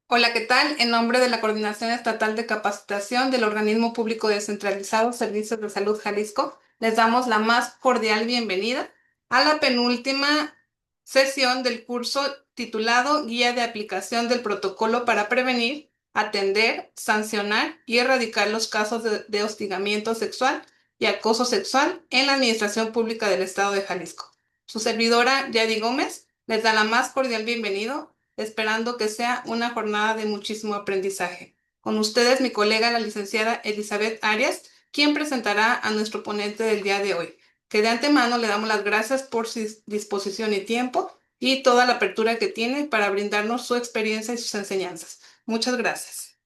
Hola, ¿qué tal? En nombre de la Coordinación Estatal de Capacitación del Organismo Público Descentralizado Servicios de Salud Jalisco, les damos la más cordial bienvenida a la penúltima sesión del curso titulado Guía de aplicación del protocolo para prevenir, atender, sancionar y erradicar los casos de hostigamiento sexual y acoso sexual en la Administración Pública del Estado de Jalisco. Su servidora, Yadi Gómez, les da la más cordial bienvenida esperando que sea una jornada de muchísimo aprendizaje. Con ustedes, mi colega, la licenciada Elizabeth Arias, quien presentará a nuestro ponente del día de hoy, que de antemano le damos las gracias por su disposición y tiempo y toda la apertura que tiene para brindarnos su experiencia y sus enseñanzas. Muchas gracias.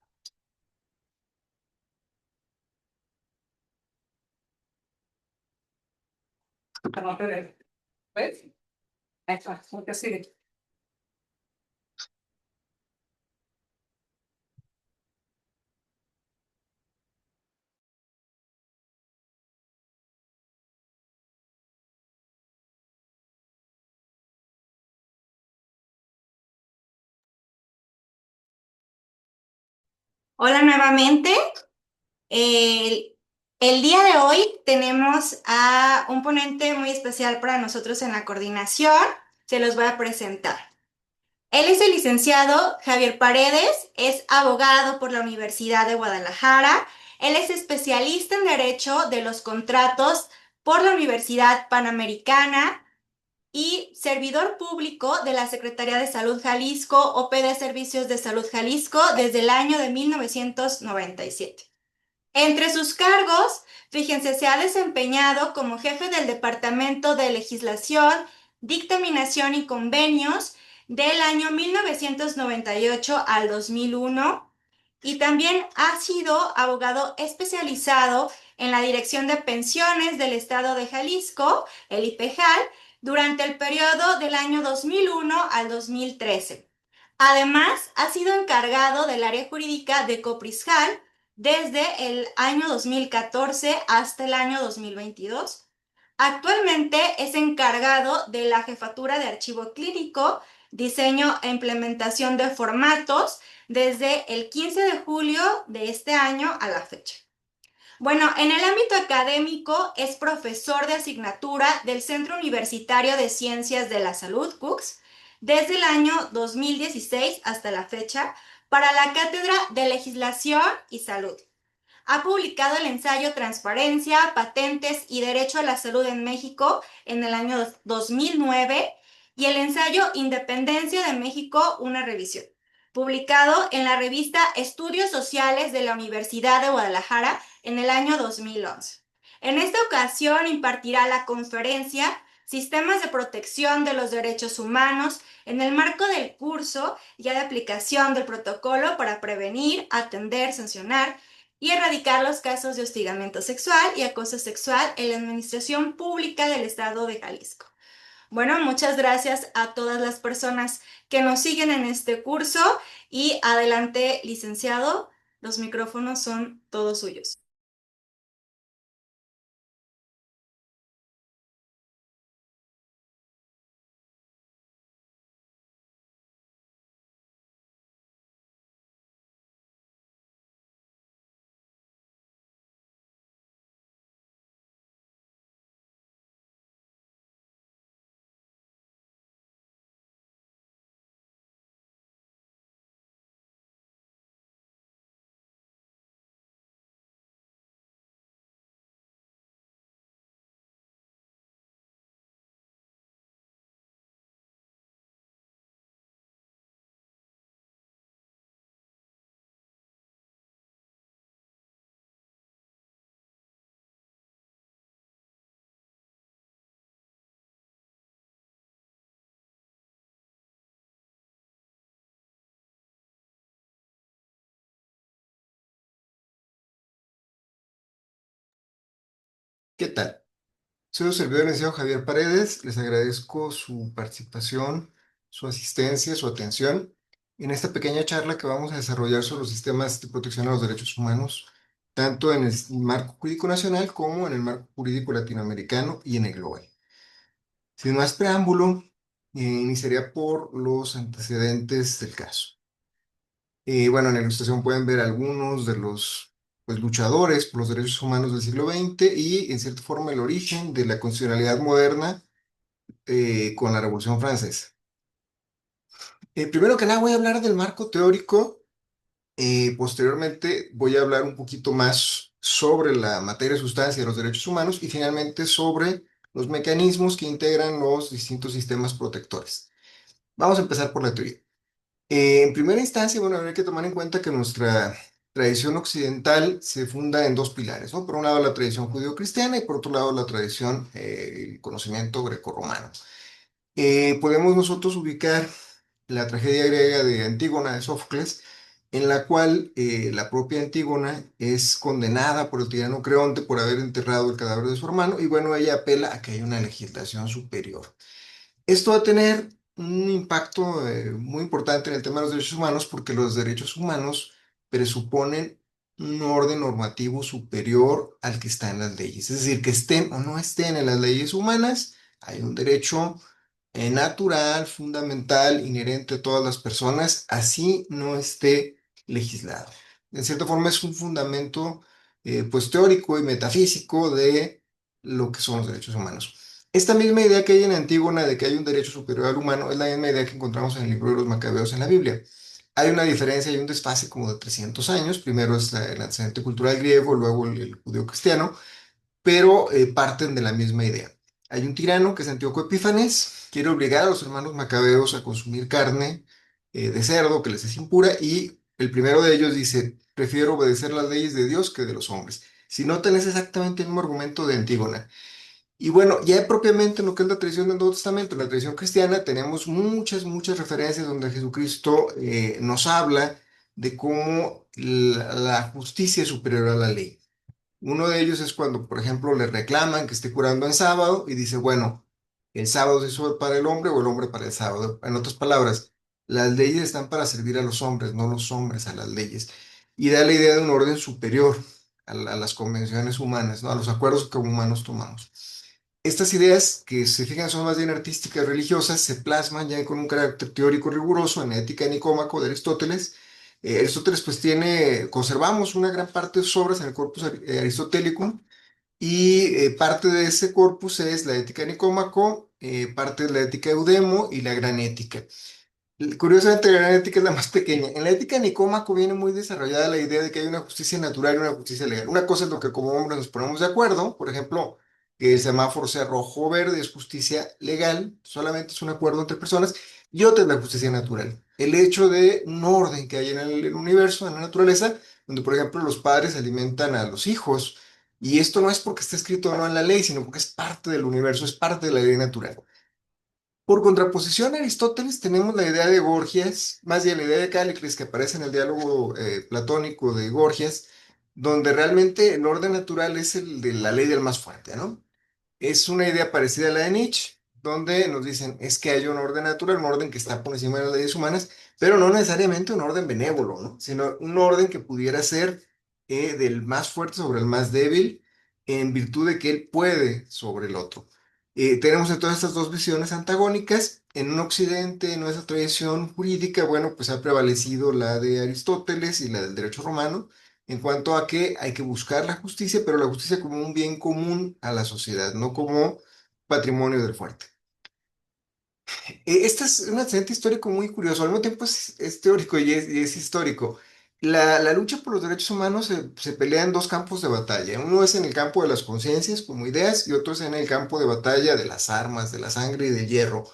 ¿Ves? Ahí está, porque sigue. Hola nuevamente. El, el día de hoy tenemos a un ponente muy especial para nosotros en la coordinación. Se los voy a presentar. Él es el licenciado Javier Paredes, es abogado por la Universidad de Guadalajara. Él es especialista en Derecho de los Contratos por la Universidad Panamericana y servidor público de la Secretaría de Salud Jalisco, OPD Servicios de Salud Jalisco, desde el año de 1997. Entre sus cargos, fíjense, se ha desempeñado como jefe del Departamento de Legislación, Dictaminación y Convenios del año 1998 al 2001 y también ha sido abogado especializado en la Dirección de Pensiones del Estado de Jalisco, el IPEJAL, durante el periodo del año 2001 al 2013. Además, ha sido encargado del área jurídica de Coprisjal desde el año 2014 hasta el año 2022. Actualmente es encargado de la jefatura de archivo clínico, diseño e implementación de formatos desde el 15 de julio de este año a la fecha. Bueno, en el ámbito académico es profesor de asignatura del Centro Universitario de Ciencias de la Salud, CUCS, desde el año 2016 hasta la fecha, para la Cátedra de Legislación y Salud. Ha publicado el ensayo Transparencia, Patentes y Derecho a la Salud en México en el año 2009 y el ensayo Independencia de México, una revisión, publicado en la revista Estudios Sociales de la Universidad de Guadalajara en el año 2011. En esta ocasión impartirá la conferencia Sistemas de Protección de los Derechos Humanos en el marco del curso ya de aplicación del protocolo para prevenir, atender, sancionar y erradicar los casos de hostigamiento sexual y acoso sexual en la administración pública del Estado de Jalisco. Bueno, muchas gracias a todas las personas que nos siguen en este curso y adelante, licenciado, los micrófonos son todos suyos. ¿Qué tal? Soy su servidor licenciado Javier Paredes. Les agradezco su participación, su asistencia, su atención en esta pequeña charla que vamos a desarrollar sobre los sistemas de protección a los derechos humanos, tanto en el marco jurídico nacional como en el marco jurídico latinoamericano y en el global. Sin más preámbulo, iniciaría por los antecedentes del caso. Bueno, en la ilustración pueden ver algunos de los pues, luchadores por los derechos humanos del siglo XX y, en cierta forma, el origen de la constitucionalidad moderna con la Revolución Francesa. Primero que nada, voy a hablar del marco teórico. Posteriormente, voy a hablar un poquito más sobre la materia, sustancia de los derechos humanos y, finalmente, sobre los mecanismos que integran los distintos sistemas protectores. Vamos a empezar por la teoría. En primera instancia, bueno, hay que tomar en cuenta que nuestra tradición occidental se funda en dos pilares, ¿no? Por un lado la tradición judío-cristiana y por otro lado la tradición, el conocimiento grecorromano. Podemos nosotros ubicar la tragedia griega de Antígona de Sófocles, en la cual la propia Antígona es condenada por el tirano Creonte por haber enterrado el cadáver de su hermano y bueno, ella apela a que hay una legislación superior. Esto va a tener un impacto muy importante en el tema de los derechos humanos porque los derechos humanos presuponen un orden normativo superior al que está en las leyes. Es decir, que estén o no estén en las leyes humanas, hay un derecho natural, fundamental, inherente a todas las personas, así no esté legislado. En cierta forma es un fundamento pues teórico y metafísico de lo que son los derechos humanos. Esta misma idea que hay en Antígona de que hay un derecho superior al humano es la misma idea que encontramos en el libro de los Macabeos en la Biblia. Hay una diferencia, hay un desfase como de 300 años. Primero es el antecedente cultural griego, luego el judío cristiano, pero parten de la misma idea. Hay un tirano que es Antíoco Epífanes, quiere obligar a los hermanos macabeos a consumir carne de cerdo que les es impura y el primero de ellos dice, prefiero obedecer las leyes de Dios que de los hombres. Si notan, es exactamente el mismo argumento de Antígona. Y bueno, ya propiamente en lo que es la tradición del Nuevo Testamento, en la tradición cristiana, tenemos muchas referencias donde Jesucristo nos habla de cómo la justicia es superior a la ley. Uno de ellos es cuando, por ejemplo, le reclaman que esté curando en sábado y dice, bueno, el sábado se hizo para el hombre o el hombre para el sábado. En otras palabras, las leyes están para servir a los hombres, no los hombres a las leyes. Y da la idea de un orden superior a las convenciones humanas, ¿no? A los acuerdos que como humanos tomamos. Estas ideas, que se fijan son más bien artísticas, religiosas, se plasman ya con un carácter teórico riguroso en la Ética de Nicómaco de Aristóteles. Aristóteles pues conservamos una gran parte de sus obras en el corpus aristotélico y parte de ese corpus es la Ética de Nicómaco, parte de la Ética de Eudemo y la Gran Ética. Curiosamente, la gran ética es la más pequeña. En la ética de Nicómaco viene muy desarrollada la idea de que hay una justicia natural y una justicia legal. Una cosa es lo que como hombres nos ponemos de acuerdo, por ejemplo, que el semáforo sea rojo o verde es justicia legal, solamente es un acuerdo entre personas, y otra es la justicia natural. El hecho de un orden que hay en el universo, en la naturaleza, donde, por ejemplo, los padres alimentan a los hijos, y esto no es porque esté escrito o no en la ley, sino porque es parte del universo, es parte de la ley natural. Por contraposición a Aristóteles tenemos la idea de Gorgias, más bien la idea de Cálicles que aparece en el diálogo platónico de Gorgias, donde realmente el orden natural es el de la ley del más fuerte, ¿no? Es una idea parecida a la de Nietzsche, donde nos dicen es que hay un orden natural, un orden que está por encima de las leyes humanas, pero no necesariamente un orden benévolo, ¿no? Sino un orden que pudiera ser del más fuerte sobre el más débil, en virtud de que él puede sobre el otro. Tenemos entonces estas dos visiones antagónicas. En un occidente, en nuestra tradición jurídica, bueno, pues ha prevalecido la de Aristóteles y la del derecho romano en cuanto a que hay que buscar la justicia, pero la justicia como un bien común a la sociedad, no como patrimonio del fuerte. Este es un antecedente histórico muy curioso, al mismo tiempo es teórico y es histórico. La lucha por los derechos humanos se pelea en dos campos de batalla. Uno es en el campo de las conciencias como ideas y otro es en el campo de batalla de las armas, de la sangre y del hierro.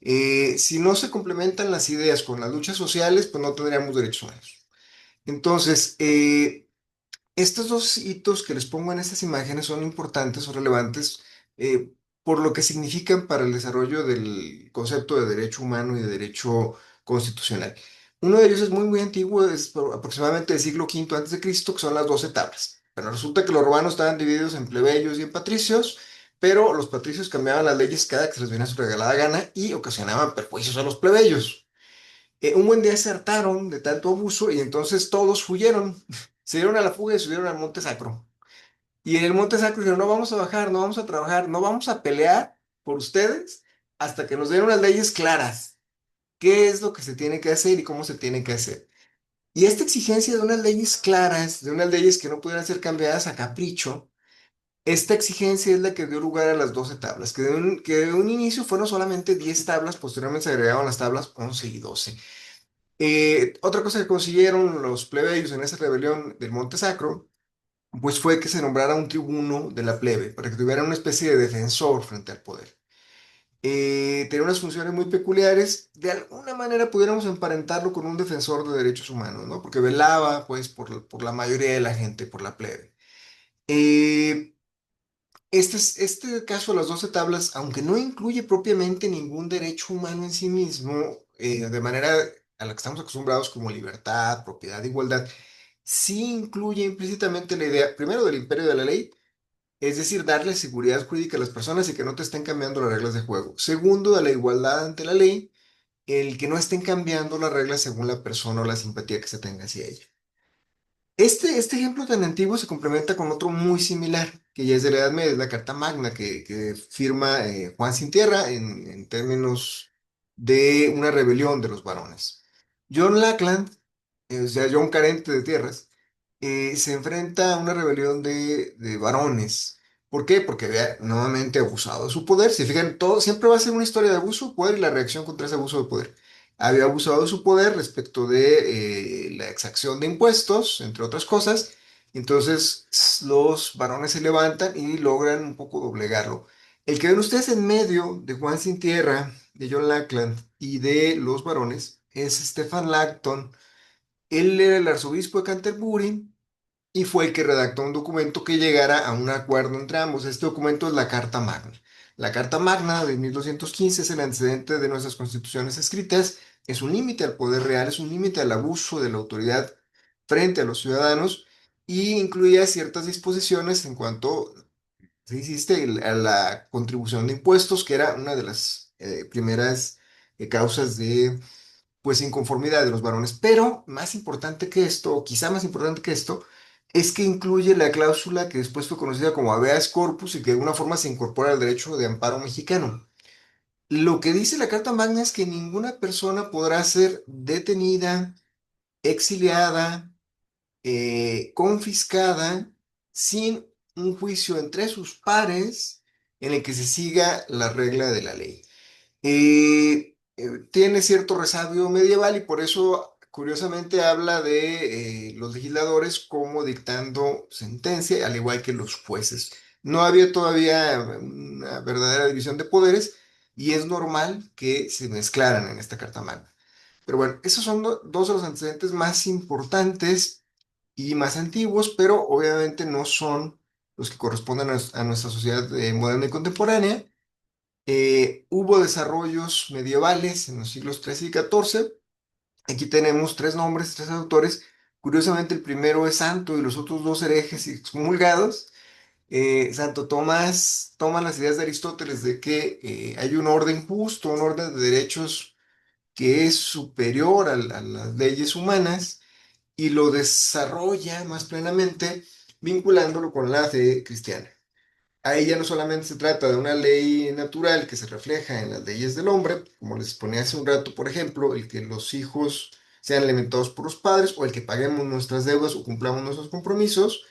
Si no se complementan las ideas con las luchas sociales, pues no tendríamos derechos humanos. Entonces, estos dos hitos que les pongo en estas imágenes son importantes, son relevantes eh, por lo que significan para el desarrollo del concepto de derecho humano y de derecho constitucional. Uno de ellos es muy antiguo, es aproximadamente del siglo V antes de Cristo, que son las 12 tablas. Pero resulta que los romanos estaban divididos en plebeyos y en patricios, pero los patricios cambiaban las leyes cada que se les venía su regalada gana y ocasionaban perjuicios a los plebeyos. Un buen día se hartaron de tanto abuso y entonces todos huyeron. Se dieron a la fuga y subieron al Monte Sacro. Y en el Monte Sacro dijeron, no vamos a bajar, no vamos a trabajar, no vamos a pelear por ustedes hasta que nos den unas leyes claras. ¿Qué es lo que se tiene que hacer y cómo se tiene que hacer? Y esta exigencia de unas leyes claras, de unas leyes que no pudieran ser cambiadas a capricho, esta exigencia es la que dio lugar a las 12 tablas, que de un inicio fueron solamente 10 tablas, posteriormente se agregaron las tablas 11 y 12. Otra cosa que consiguieron los plebeyos en esa rebelión del Monte Sacro, pues fue que se nombrara un tribuno de la plebe, para que tuviera una especie de defensor frente al poder. Tenía unas funciones muy peculiares, de alguna manera pudiéramos emparentarlo con un defensor de derechos humanos, ¿no? Porque velaba, pues, por la mayoría de la gente, por la plebe. Eh, este caso de las 12 tablas, aunque no incluye propiamente ningún derecho humano en sí mismo, de manera a la que estamos acostumbrados como libertad, propiedad, igualdad, sí incluye implícitamente la idea, primero, del imperio de la ley, es decir, darle seguridad jurídica a las personas y que no te estén cambiando las reglas de juego. Segundo, de la igualdad ante la ley, el que no estén cambiando las reglas según la persona o la simpatía que se tenga hacia ella. Este ejemplo tan antiguo se complementa con otro muy similar, que ya es de la Edad Media, es la Carta Magna que firma Juan Sin Tierra en términos de una rebelión de los varones. John Lackland, o sea, John Carente de Tierras, se enfrenta a una rebelión de varones. ¿Por qué? Porque había nuevamente abusado de su poder. Si fijan, todo siempre va a ser una historia de abuso de poder y la reacción contra ese abuso de poder. Había abusado de su poder respecto de la exacción de impuestos, entre otras cosas. Entonces los varones se levantan y logran un poco doblegarlo. El que ven ustedes en medio de Juan Sin Tierra, de John Lackland y de los varones es Stephen Langton. Él era el arzobispo de Canterbury y fue el que redactó un documento que llegara a un acuerdo entre ambos. Este documento es la Carta Magna. La Carta Magna de 1215 es el antecedente de nuestras constituciones escritas, es un límite al poder real, es un límite al abuso de la autoridad frente a los ciudadanos y incluía ciertas disposiciones en cuanto, se hiciste, a la contribución de impuestos, que era una de las primeras causas de pues inconformidad de los varones. Pero más importante que esto, o quizá más importante que esto, es que incluye la cláusula que después fue conocida como habeas corpus y que de alguna forma se incorpora al derecho de amparo mexicano. Lo que dice la Carta Magna es que ninguna persona podrá ser detenida, exiliada, confiscada sin un juicio entre sus pares en el que se siga la regla de la ley. Tiene cierto resabio medieval y por eso, curiosamente, habla de los legisladores como dictando sentencia, al igual que los jueces. No había todavía una verdadera división de poderes y es normal que se mezclaran en esta Carta Magna. Pero bueno, esos son dos de los antecedentes más importantes y más antiguos, pero obviamente no son los que corresponden a nuestra sociedad moderna y contemporánea. Hubo desarrollos medievales en los siglos XIII y XIV. Aquí tenemos tres nombres, tres autores. Curiosamente, el primero es santo y los otros dos herejes y excomulgados. Santo Tomás toma las ideas de Aristóteles de que hay un orden justo, un orden de derechos que es superior a las leyes humanas y lo desarrolla más plenamente vinculándolo con la fe cristiana. Ahí ya no solamente se trata de una ley natural que se refleja en las leyes del hombre, como les ponía hace un rato, por ejemplo, el que los hijos sean alimentados por los padres o el que paguemos nuestras deudas o cumplamos nuestros compromisos,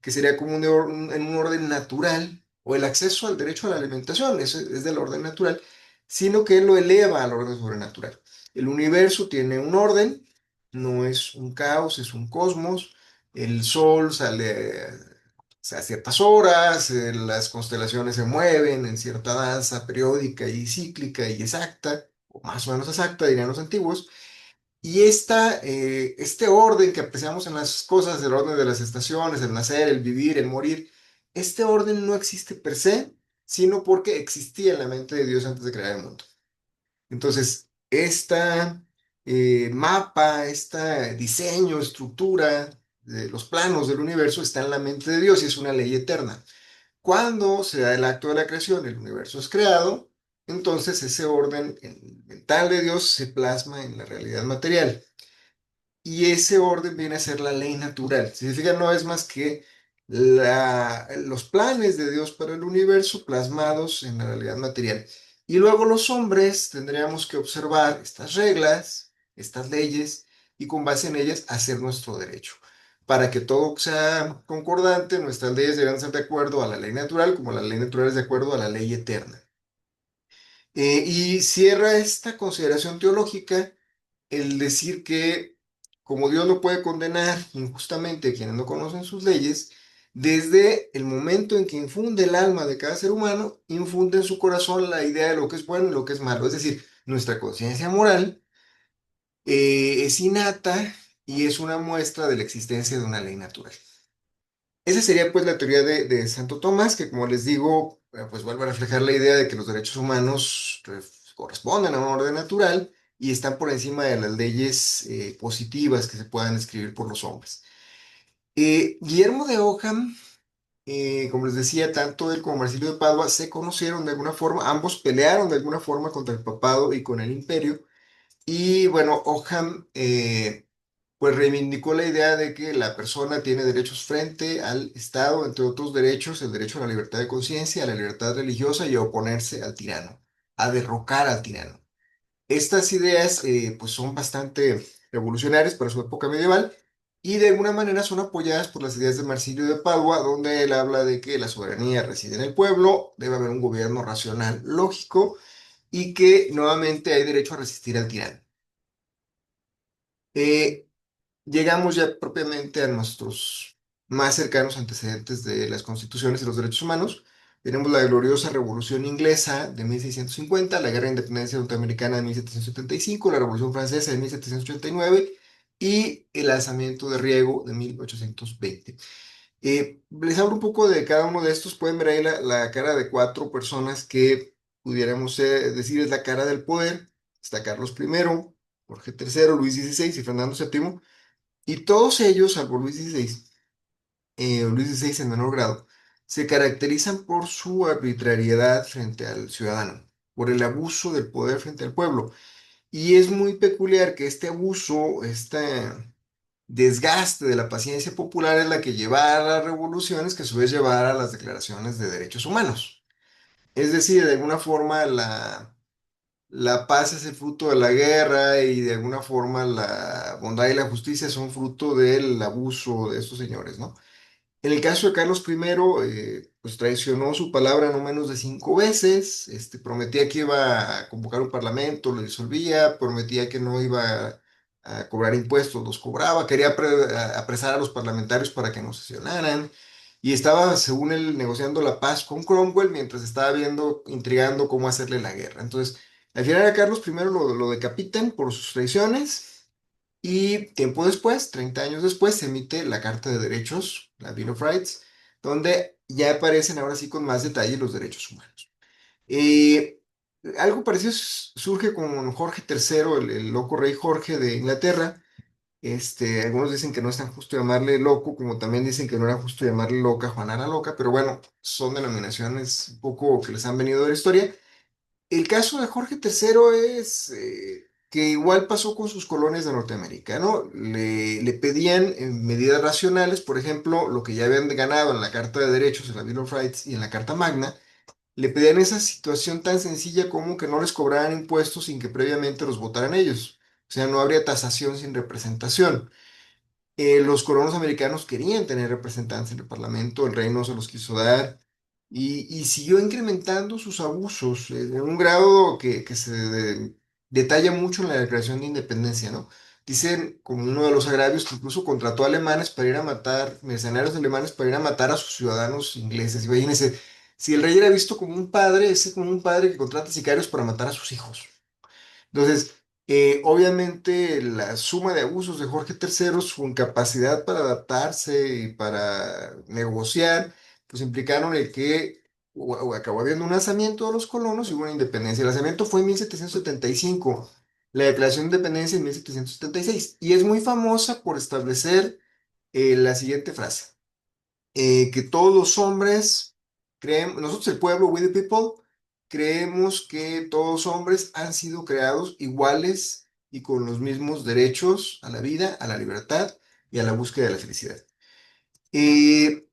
que sería como en un orden natural, o el acceso al derecho a la alimentación, eso es del orden natural, sino que lo eleva al orden sobrenatural. El universo tiene un orden, no es un caos, es un cosmos, el sol sale a ciertas horas, las constelaciones se mueven en cierta danza periódica y cíclica y exacta, o más o menos exacta, dirían los antiguos, y este orden que apreciamos en las cosas, el orden de las estaciones, el nacer, el vivir, el morir, este orden no existe per se, sino porque existía en la mente de Dios antes de crear el mundo. Entonces, esta mapa, este diseño, estructura de los planos del universo está en la mente de Dios y es una ley eterna. Cuando se da el acto de la creación, el universo es creado, entonces ese orden mental de Dios se plasma en la realidad material. Y ese orden viene a ser la ley natural. Si se fijan, no es más que los planes de Dios para el universo plasmados en la realidad material. Y luego los hombres tendríamos que observar estas reglas, estas leyes, y con base en ellas hacer nuestro derecho. Para que todo sea concordante, nuestras leyes deberán ser de acuerdo a la ley natural, como la ley natural es de acuerdo a la ley eterna. Y cierra esta consideración teológica el decir que como Dios no puede condenar injustamente a quienes no conocen sus leyes, desde el momento en que infunde el alma de cada ser humano, infunde en su corazón la idea de lo que es bueno y lo que es malo. Es decir, nuestra conciencia moral es innata y es una muestra de la existencia de una ley natural. Esa sería pues la teoría de Santo Tomás, que como les digo, pues vuelve a reflejar la idea de que los derechos humanos corresponden a un orden natural y están por encima de las leyes positivas que se puedan escribir por los hombres. Guillermo de Ockham, como les decía, tanto él como Marsilio de Padua se conocieron de alguna forma, ambos pelearon de alguna forma contra el papado y con el imperio. Y bueno, Ockham pues reivindicó la idea de que la persona tiene derechos frente al Estado, entre otros derechos, el derecho a la libertad de conciencia, a la libertad religiosa y a oponerse al tirano, a derrocar al tirano. Estas ideas pues son bastante revolucionarias para su época medieval y de alguna manera son apoyadas por las ideas de Marsilio de Padua, donde él habla de que la soberanía reside en el pueblo, debe haber un gobierno racional, lógico y que nuevamente hay derecho a resistir al tirano. Eh, Llegamos ya propiamente a nuestros más cercanos antecedentes de las constituciones y los derechos humanos. Tenemos la gloriosa Revolución Inglesa de 1650, la Guerra de Independencia Norteamericana de 1775, la Revolución Francesa de 1789 y el alzamiento de Riego de 1820. Les hablo un poco de cada uno de estos. Pueden ver ahí la cara de cuatro personas que pudiéramos decir es la cara del poder. Está Carlos I, Jorge III, Luis XVI y Fernando VII. Y todos ellos, salvo Luis XVI, Luis XVI en menor grado, se caracterizan por su arbitrariedad frente al ciudadano, por el abuso del poder frente al pueblo. Y es muy peculiar que este abuso, este desgaste de la paciencia popular es la que lleva a las revoluciones, que a su vez llevará a las declaraciones de derechos humanos. Es decir, de alguna forma la paz es el fruto de la guerra y de alguna forma la bondad y la justicia son fruto del abuso de estos señores, ¿no? En el caso de Carlos I, pues traicionó su palabra no menos de 5 veces, prometía que iba a convocar un parlamento, lo disolvía, prometía que no iba a cobrar impuestos, los cobraba, quería apresar a los parlamentarios para que no sesionaran, y estaba, según él, negociando la paz con Cromwell mientras estaba viendo, intrigando cómo hacerle la guerra. Entonces, al final a Carlos I lo decapitan por sus traiciones. Y tiempo después, 30 años después, se emite la Carta de Derechos, la Bill of Rights, donde ya aparecen ahora sí con más detalle los derechos humanos. Eh, Algo parecido surge con Jorge III, el loco rey Jorge de Inglaterra. Algunos dicen que no es tan justo llamarle loco, como también dicen que no era justo llamarle loca a Juana la Loca, pero bueno, son denominaciones un poco que les han venido de la historia. El caso de Jorge III es que igual pasó con sus colonias de Norteamérica, ¿no? Le pedían medidas racionales, por ejemplo, lo que ya habían ganado en la Carta de Derechos, en la Bill of Rights y en la Carta Magna, le pedían esa situación tan sencilla como que no les cobraran impuestos sin que previamente los votaran ellos. O sea, no habría tasación sin representación. Los colonos americanos querían tener representantes en el Parlamento, el rey no se los quiso dar y siguió incrementando sus abusos en un grado que se detalla mucho en la Declaración de Independencia, ¿no? Dicen, como uno de los agravios, que incluso contrató alemanes para ir a matar, mercenarios alemanes para ir a matar a sus ciudadanos ingleses. Imagínense, si el rey era visto como un padre, es como un padre que contrata sicarios para matar a sus hijos. Entonces, obviamente la suma de abusos de Jorge III, su incapacidad para adaptarse y para negociar, pues implicaron el que acabó habiendo un alzamiento de los colonos y hubo una independencia. El alzamiento fue en 1775, la declaración de independencia en 1776, y es muy famosa por establecer la siguiente frase que todos los hombres creemos, nosotros el pueblo, we the people, creemos que todos los hombres han sido creados iguales y con los mismos derechos a la vida, a la libertad y a la búsqueda de la felicidad.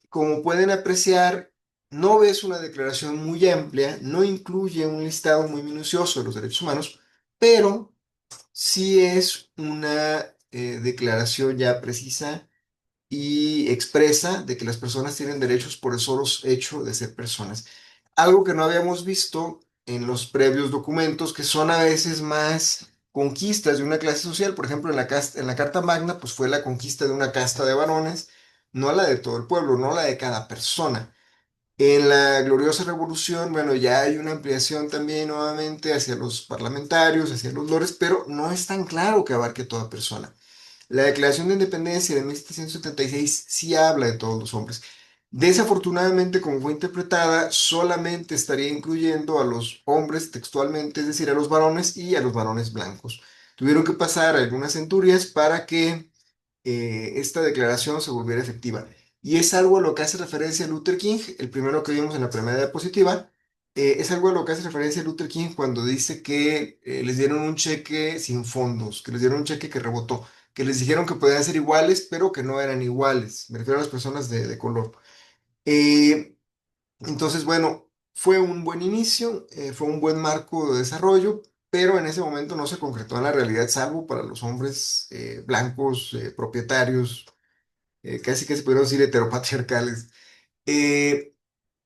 Como pueden apreciar, no es una declaración muy amplia, no incluye un listado muy minucioso de los derechos humanos, pero sí es una declaración ya precisa y expresa de que las personas tienen derechos por el solo hecho de ser personas. Algo que no habíamos visto en los previos documentos, que son a veces más conquistas de una clase social. Por ejemplo, en la Carta Magna, pues fue la conquista de una casta de varones, no la de todo el pueblo, no la de cada persona. En la Gloriosa Revolución, bueno, ya hay una ampliación también nuevamente hacia los parlamentarios, hacia los lores, pero no es tan claro que abarque toda persona. La Declaración de Independencia de 1776 sí habla de todos los hombres. Desafortunadamente, como fue interpretada, solamente estaría incluyendo a los hombres textualmente, es decir, a los varones y a los varones blancos. Tuvieron que pasar algunas centurias para que esta declaración se volviera efectiva. Y es algo a lo que hace referencia Luther King, el primero que vimos en la primera diapositiva. Es algo a lo que hace referencia Luther King cuando dice que les dieron un cheque sin fondos, que les dieron un cheque que rebotó, que les dijeron que podían ser iguales, pero que no eran iguales. Me refiero a las personas de color. Eh, entonces, bueno, fue un buen inicio, fue un buen marco de desarrollo, pero en ese momento no se concretó en la realidad, salvo para los hombres blancos, propietarios, casi que se pudieron decir heteropatriarcales. Eh,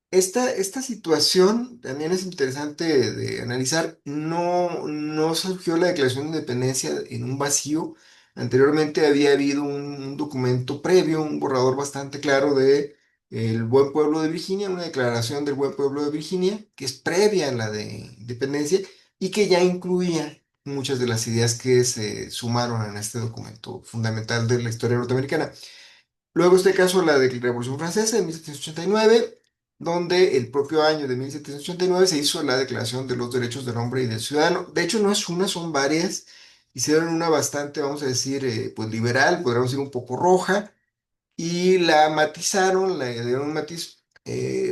esta situación también es interesante de analizar. No surgió la Declaración de Independencia en un vacío. Anteriormente había habido un documento previo, un borrador bastante claro de el Buen Pueblo de Virginia, una declaración del Buen Pueblo de Virginia, que es previa a la de Independencia y que ya incluía muchas de las ideas que se sumaron en este documento fundamental de la historia norteamericana. Luego este caso, la de Revolución Francesa de 1789, donde el propio año de 1789 se hizo la Declaración de los Derechos del Hombre y del Ciudadano. De hecho, no es una, son varias. Hicieron una bastante, vamos a decir, pues liberal, podríamos decir un poco roja, y la matizaron, le dieron un matiz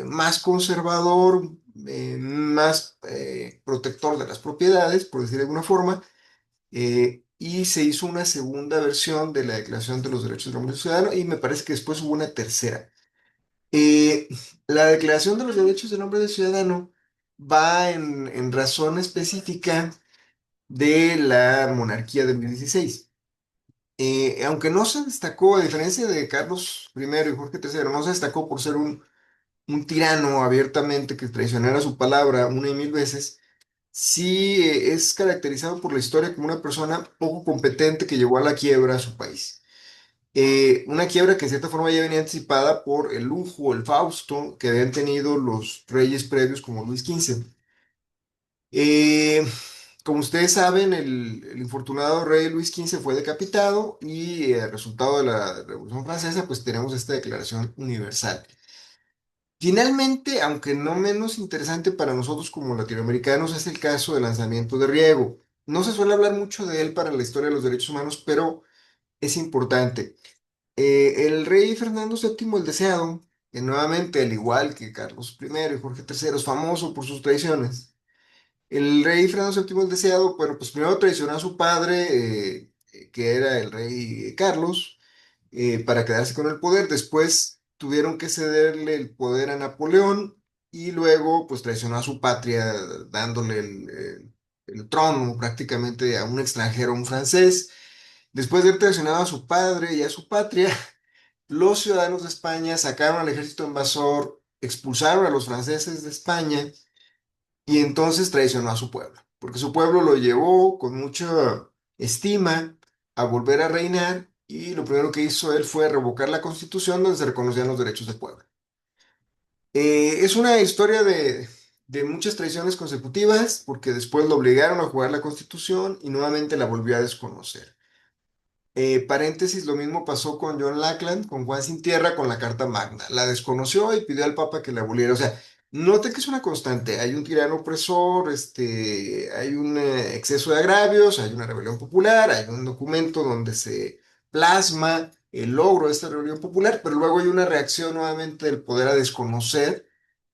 más conservador, más protector de las propiedades, por decir de alguna forma, y se hizo una segunda versión de la Declaración de los Derechos del Hombre y del Ciudadano y me parece que después hubo una tercera. Eh, la Declaración de los Derechos del Hombre y del Ciudadano va en razón específica de la monarquía de Luis XVI. Aunque no se destacó, a diferencia de Carlos I y Jorge III, no se destacó por ser un tirano abiertamente que traicionara su palabra una y mil veces. Sí, es caracterizado por la historia como una persona poco competente que llevó a la quiebra a su país. Una quiebra que en cierta forma ya venía anticipada por el lujo, el fausto que habían tenido los reyes previos como Luis XV. Eh, Como ustedes saben, el infortunado rey Luis XV fue decapitado y resultado de la Revolución Francesa, pues tenemos esta Declaración Universal. Finalmente, aunque no menos interesante para nosotros como latinoamericanos, es el caso del lanzamiento de Riego. No se suele hablar mucho de él para la historia de los derechos humanos, pero es importante. El rey Fernando VII el Deseado, que nuevamente, al igual que Carlos I y Jorge III, es famoso por sus traiciones. El rey Fernando VII el Deseado, bueno, pues primero traicionó a su padre, que era el rey Carlos, para quedarse con el poder. Después tuvieron que cederle el poder a Napoleón y luego pues traicionó a su patria dándole el trono prácticamente a un extranjero, a un francés. Después de haber traicionado a su padre y a su patria, los ciudadanos de España sacaron al ejército invasor, expulsaron a los franceses de España y entonces traicionó a su pueblo, porque su pueblo lo llevó con mucha estima a volver a reinar y lo primero que hizo él fue revocar la constitución donde se reconocían los derechos del pueblo. Es una historia de muchas traiciones consecutivas porque después lo obligaron a jugar la constitución y nuevamente la volvió a desconocer. Paréntesis, lo mismo pasó con John Lackland, con Juan Sin Tierra, con la Carta Magna. La desconoció y pidió al Papa que la aboliera. O sea, note que es una constante. Hay un tirano opresor, hay un exceso de agravios, hay una rebelión popular, hay un documento donde se plasma el logro de esta rebelión popular, pero luego hay una reacción nuevamente del poder a desconocer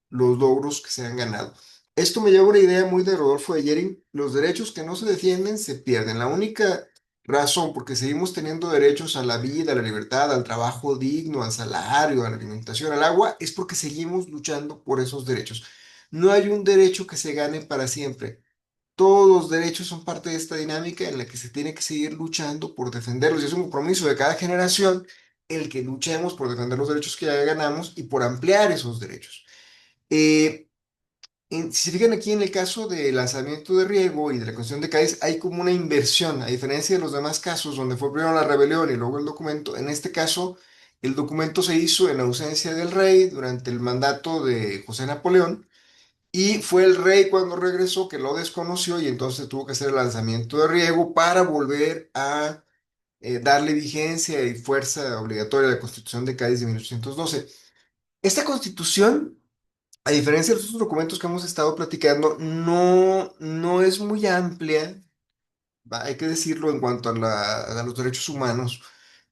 los logros que se han ganado. Esto me lleva a una idea muy de Rodolfo de Jering: los derechos que no se defienden se pierden. La única razón porque seguimos teniendo derechos a la vida, a la libertad, al trabajo digno, al salario, a la alimentación, al agua, es porque seguimos luchando por esos derechos. No hay un derecho que se gane para siempre. todos los derechos son parte de esta dinámica en la que se tiene que seguir luchando por defenderlos. Y es un compromiso de cada generación el que luchemos por defender los derechos que ya ganamos y por ampliar esos derechos. Eh, si se fijan aquí en el caso del lanzamiento de Riego y de la Constitución de Cádiz, hay como una inversión, a diferencia de los demás casos donde fue primero la rebelión y luego el documento. En este caso, el documento se hizo en ausencia del rey durante el mandato de José Napoleón y fue el rey cuando regresó que lo desconoció y entonces tuvo que hacer el lanzamiento de Riego para volver a darle vigencia y fuerza obligatoria a la Constitución de Cádiz de 1812. Esta constitución, a diferencia de los otros documentos que hemos estado platicando, no es muy amplia, hay que decirlo, en cuanto a, a los derechos humanos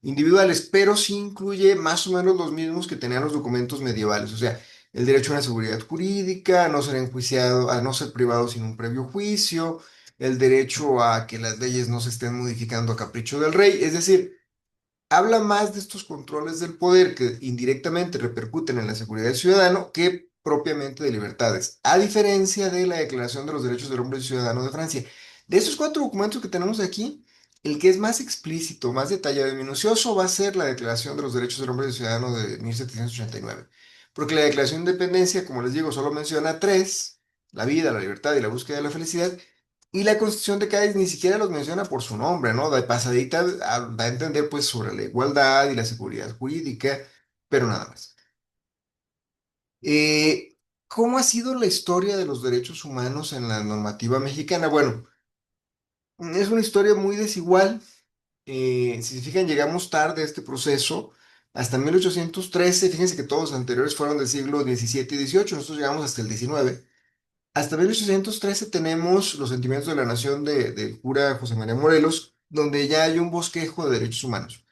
individuales, pero sí incluye más o menos los mismos que tenían los documentos medievales, o sea, el derecho a una seguridad jurídica, a no ser enjuiciado, a no ser privado sin un previo juicio, el derecho a que las leyes no se estén modificando a capricho del rey, es decir, habla más de estos controles del poder que indirectamente repercuten en la seguridad del ciudadano que propiamente de libertades, a diferencia de la Declaración de los Derechos del Hombre y Ciudadano de Francia. De estos cuatro documentos que tenemos aquí, el que es más explícito, más detallado y minucioso va a ser la Declaración de los Derechos del Hombre y Ciudadano de 1789, porque la Declaración de Independencia, como les digo, solo menciona tres: la vida, la libertad y la búsqueda de la felicidad, y la Constitución de Cádiz ni siquiera los menciona por su nombre, ¿no? De pasadita da a entender pues sobre la igualdad y la seguridad jurídica, pero nada más. Eh, ¿Cómo ha sido la historia de los derechos humanos en la normativa mexicana? Bueno, es una historia muy desigual. Si se fijan, llegamos tarde a este proceso. Hasta 1813, fíjense que todos los anteriores fueron del siglo XVII y XVIII, nosotros llegamos hasta el XIX. Hasta 1813 tenemos los sentimientos de la nación del cura José María Morelos, donde ya hay un bosquejo de derechos humanos.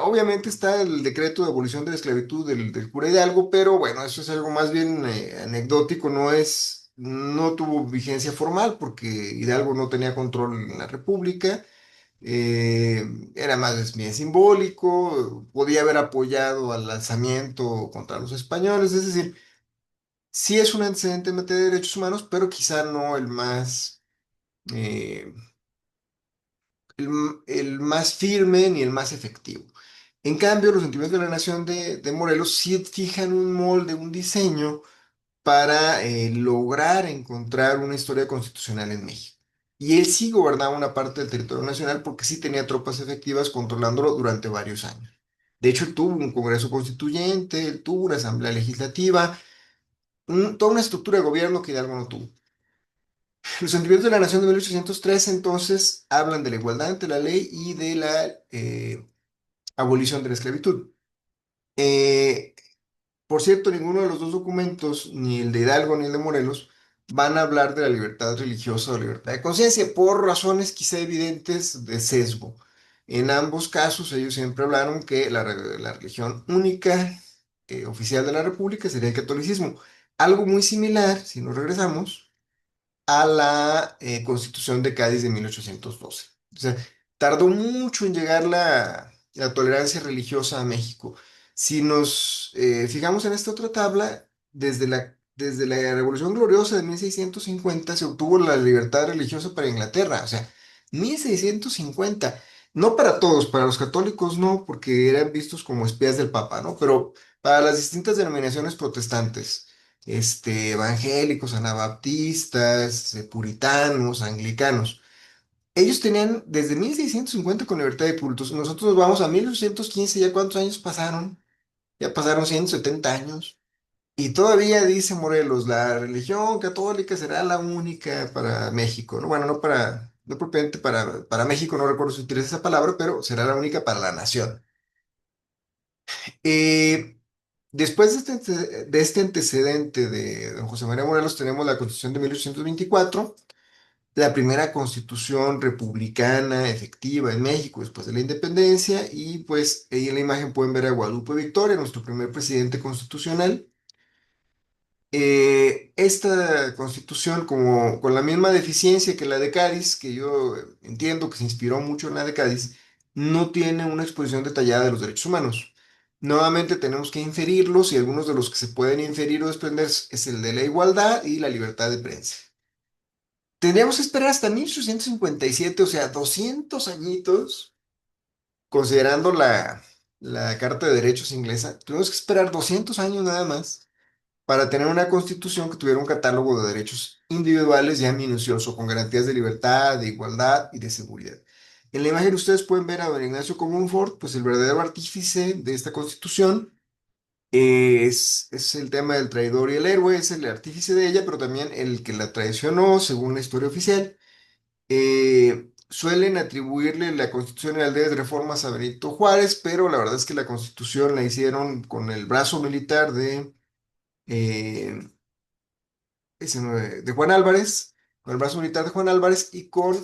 Obviamente está el decreto de abolición de la esclavitud del cura Hidalgo, pero bueno, eso es algo más bien anecdótico, no tuvo vigencia formal porque Hidalgo no tenía control en la República, eh, era más bien simbólico, podía haber apoyado al alzamiento contra los españoles, es decir, sí es un antecedente en materia de derechos humanos, pero quizá no eh, el más firme ni el más efectivo. En cambio, los sentimientos de la nación de Morelos sí fijan un molde, un diseño para lograr encontrar una historia constitucional en México. Y él sí gobernaba una parte del territorio nacional porque sí tenía tropas efectivas controlándolo durante varios años. De hecho, él tuvo un Congreso Constituyente, él tuvo una Asamblea Legislativa, toda una estructura de gobierno que Hidalgo no tuvo. Los sentimientos de la Nación de 1813 entonces hablan de la igualdad ante la ley y de la abolición de la esclavitud. Eh, por cierto, ninguno de los dos documentos, ni el de Hidalgo ni el de Morelos, van a hablar de la libertad religiosa o libertad de conciencia por razones quizá evidentes de sesgo. En ambos casos, ellos siempre hablaron que la religión única oficial de la República sería el catolicismo. Algo muy similar, si nos regresamos a la Constitución de Cádiz de 1812. O sea, tardó mucho en llegar la tolerancia religiosa a México. Si nos fijamos en esta otra tabla, desde la Revolución Gloriosa de 1650 se obtuvo la libertad religiosa para Inglaterra. O sea, 1650. No para todos, para los católicos no, porque eran vistos como espías del Papa, ¿no? Pero para las distintas denominaciones protestantes, evangélicos, anabaptistas, puritanos, anglicanos. Ellos tenían desde 1650 con libertad de cultos. Nosotros nos vamos a 1815, ¿ya cuántos años pasaron? Ya pasaron 170 años. Y todavía dice Morelos, la religión católica será la única para México, ¿no? Bueno, no propiamente para México, no recuerdo si utiliza esa palabra, pero será la única para la nación. Eh, Después de este antecedente de don José María Morelos, tenemos la Constitución de 1824, la primera constitución republicana efectiva en México después de la independencia, y pues ahí en la imagen pueden ver a Guadalupe Victoria, nuestro primer presidente constitucional. Esta constitución, como con la misma deficiencia que la de Cádiz, que yo entiendo que se inspiró mucho en la de Cádiz, no tiene una exposición detallada de los derechos humanos. Nuevamente tenemos que inferirlos y algunos de los que se pueden inferir o desprender es el de la igualdad y la libertad de prensa. Tendríamos que esperar hasta 1857, o sea, 200 añitos, considerando la Carta de Derechos inglesa. Tuvimos que esperar 200 años nada más para tener una constitución que tuviera un catálogo de derechos individuales ya minucioso, con garantías de libertad, de igualdad y de seguridad. En la imagen ustedes pueden ver a don Ignacio Comonfort, pues el verdadero artífice de esta constitución. Es el tema del traidor y el héroe, es el artífice de ella, pero también el que la traicionó, según la historia oficial. Suelen atribuirle la Constitución y las leyes de reformas a Benito Juárez, pero la verdad es que la Constitución la hicieron con el brazo militar eh, de Juan Álvarez, con el brazo militar de Juan Álvarez y con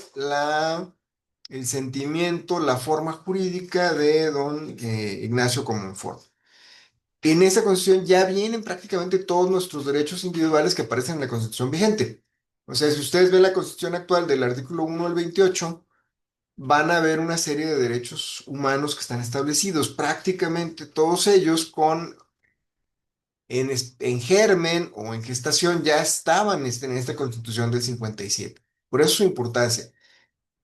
el sentimiento, la forma jurídica de don Ignacio Comonfort. En esa Constitución ya vienen prácticamente todos nuestros derechos individuales que aparecen en la Constitución vigente. O sea, si ustedes ven la Constitución actual del artículo 1 al 28, van a ver una serie de derechos humanos que están establecidos, prácticamente todos ellos en germen o en gestación ya estaban en esta Constitución del 57. Por eso su importancia.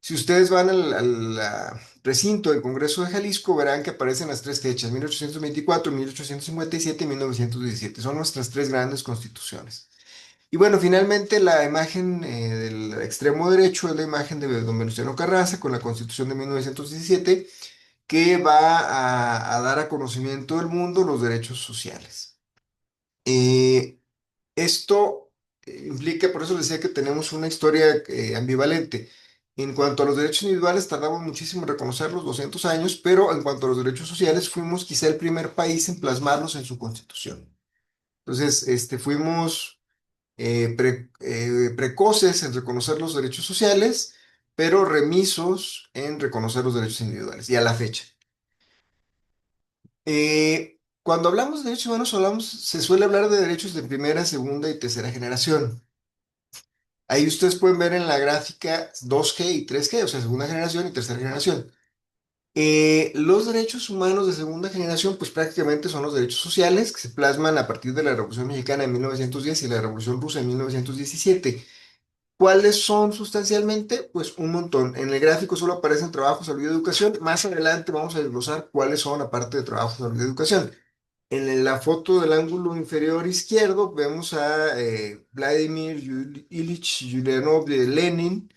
Si ustedes van al recinto del Congreso de Jalisco, verán que aparecen las tres fechas, 1824, 1857 y 1917. Son nuestras tres grandes constituciones. Y bueno, finalmente la imagen del extremo derecho es la imagen de don Venustiano Carranza con la Constitución de 1917, que va a dar a conocimiento del mundo los derechos sociales. Eh, Esto implica, por eso decía que tenemos una historia ambivalente. En cuanto a los derechos individuales, tardamos muchísimo en reconocerlos, 200 años, pero en cuanto a los derechos sociales, fuimos quizá el primer país en plasmarlos en su constitución. Entonces, fuimos precoces en reconocer los derechos sociales, pero remisos en reconocer los derechos individuales, y a la fecha. Cuando hablamos de derechos humanos, se suele hablar de derechos de primera, segunda y tercera generación. Ahí ustedes pueden ver en la gráfica 2G y 3G, o sea, segunda generación y tercera generación. Los derechos humanos de segunda generación, pues prácticamente son los derechos sociales que se plasman a partir de la Revolución Mexicana en 1910 y la Revolución Rusa en 1917. ¿Cuáles son sustancialmente? Pues un montón. En el gráfico solo aparecen trabajo, salud y educación. Más adelante vamos a desglosar cuáles son aparte de trabajo, salud y educación. En la foto del ángulo inferior izquierdo vemos a Vladimir Ilich Ulyanov de Lenin,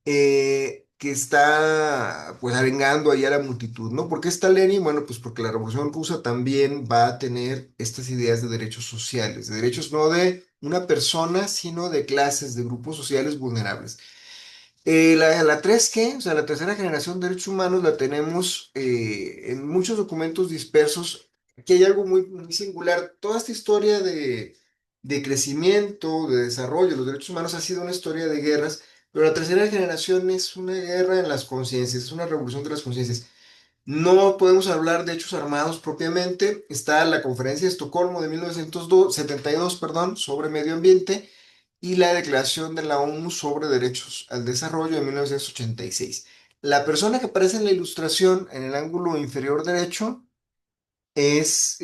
que está pues arengando ahí a la multitud, ¿no? ¿Por qué está Lenin? Bueno, pues porque la Revolución Rusa también va a tener estas ideas de derechos sociales, de derechos no de una persona, sino de clases, de grupos sociales vulnerables. La 3G, o sea, la tercera generación de derechos humanos, la tenemos en muchos documentos dispersos. Aquí hay algo muy singular. Toda esta historia de crecimiento, de desarrollo de los derechos humanos ha sido una historia de guerras, pero la tercera generación es una guerra en las conciencias, es una revolución de las conciencias. No podemos hablar de hechos armados propiamente. Está la Conferencia de Estocolmo de 1972, perdón, sobre medio ambiente y la Declaración de la ONU sobre Derechos al Desarrollo de 1986. La persona que aparece en la ilustración en el ángulo inferior derecho es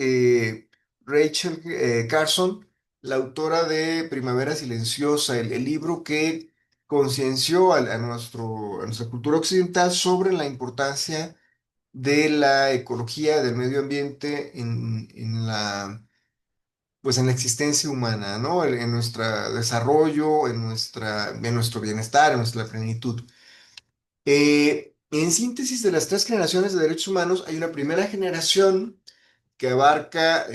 Rachel Carson, la autora de Primavera Silenciosa, el libro que concienció a nuestra cultura occidental sobre la importancia de la ecología, del medio ambiente pues en la existencia humana, ¿no? En nuestro desarrollo, en nuestro bienestar, en nuestra plenitud. En síntesis, de las tres generaciones de derechos humanos, hay una primera generación que abarca,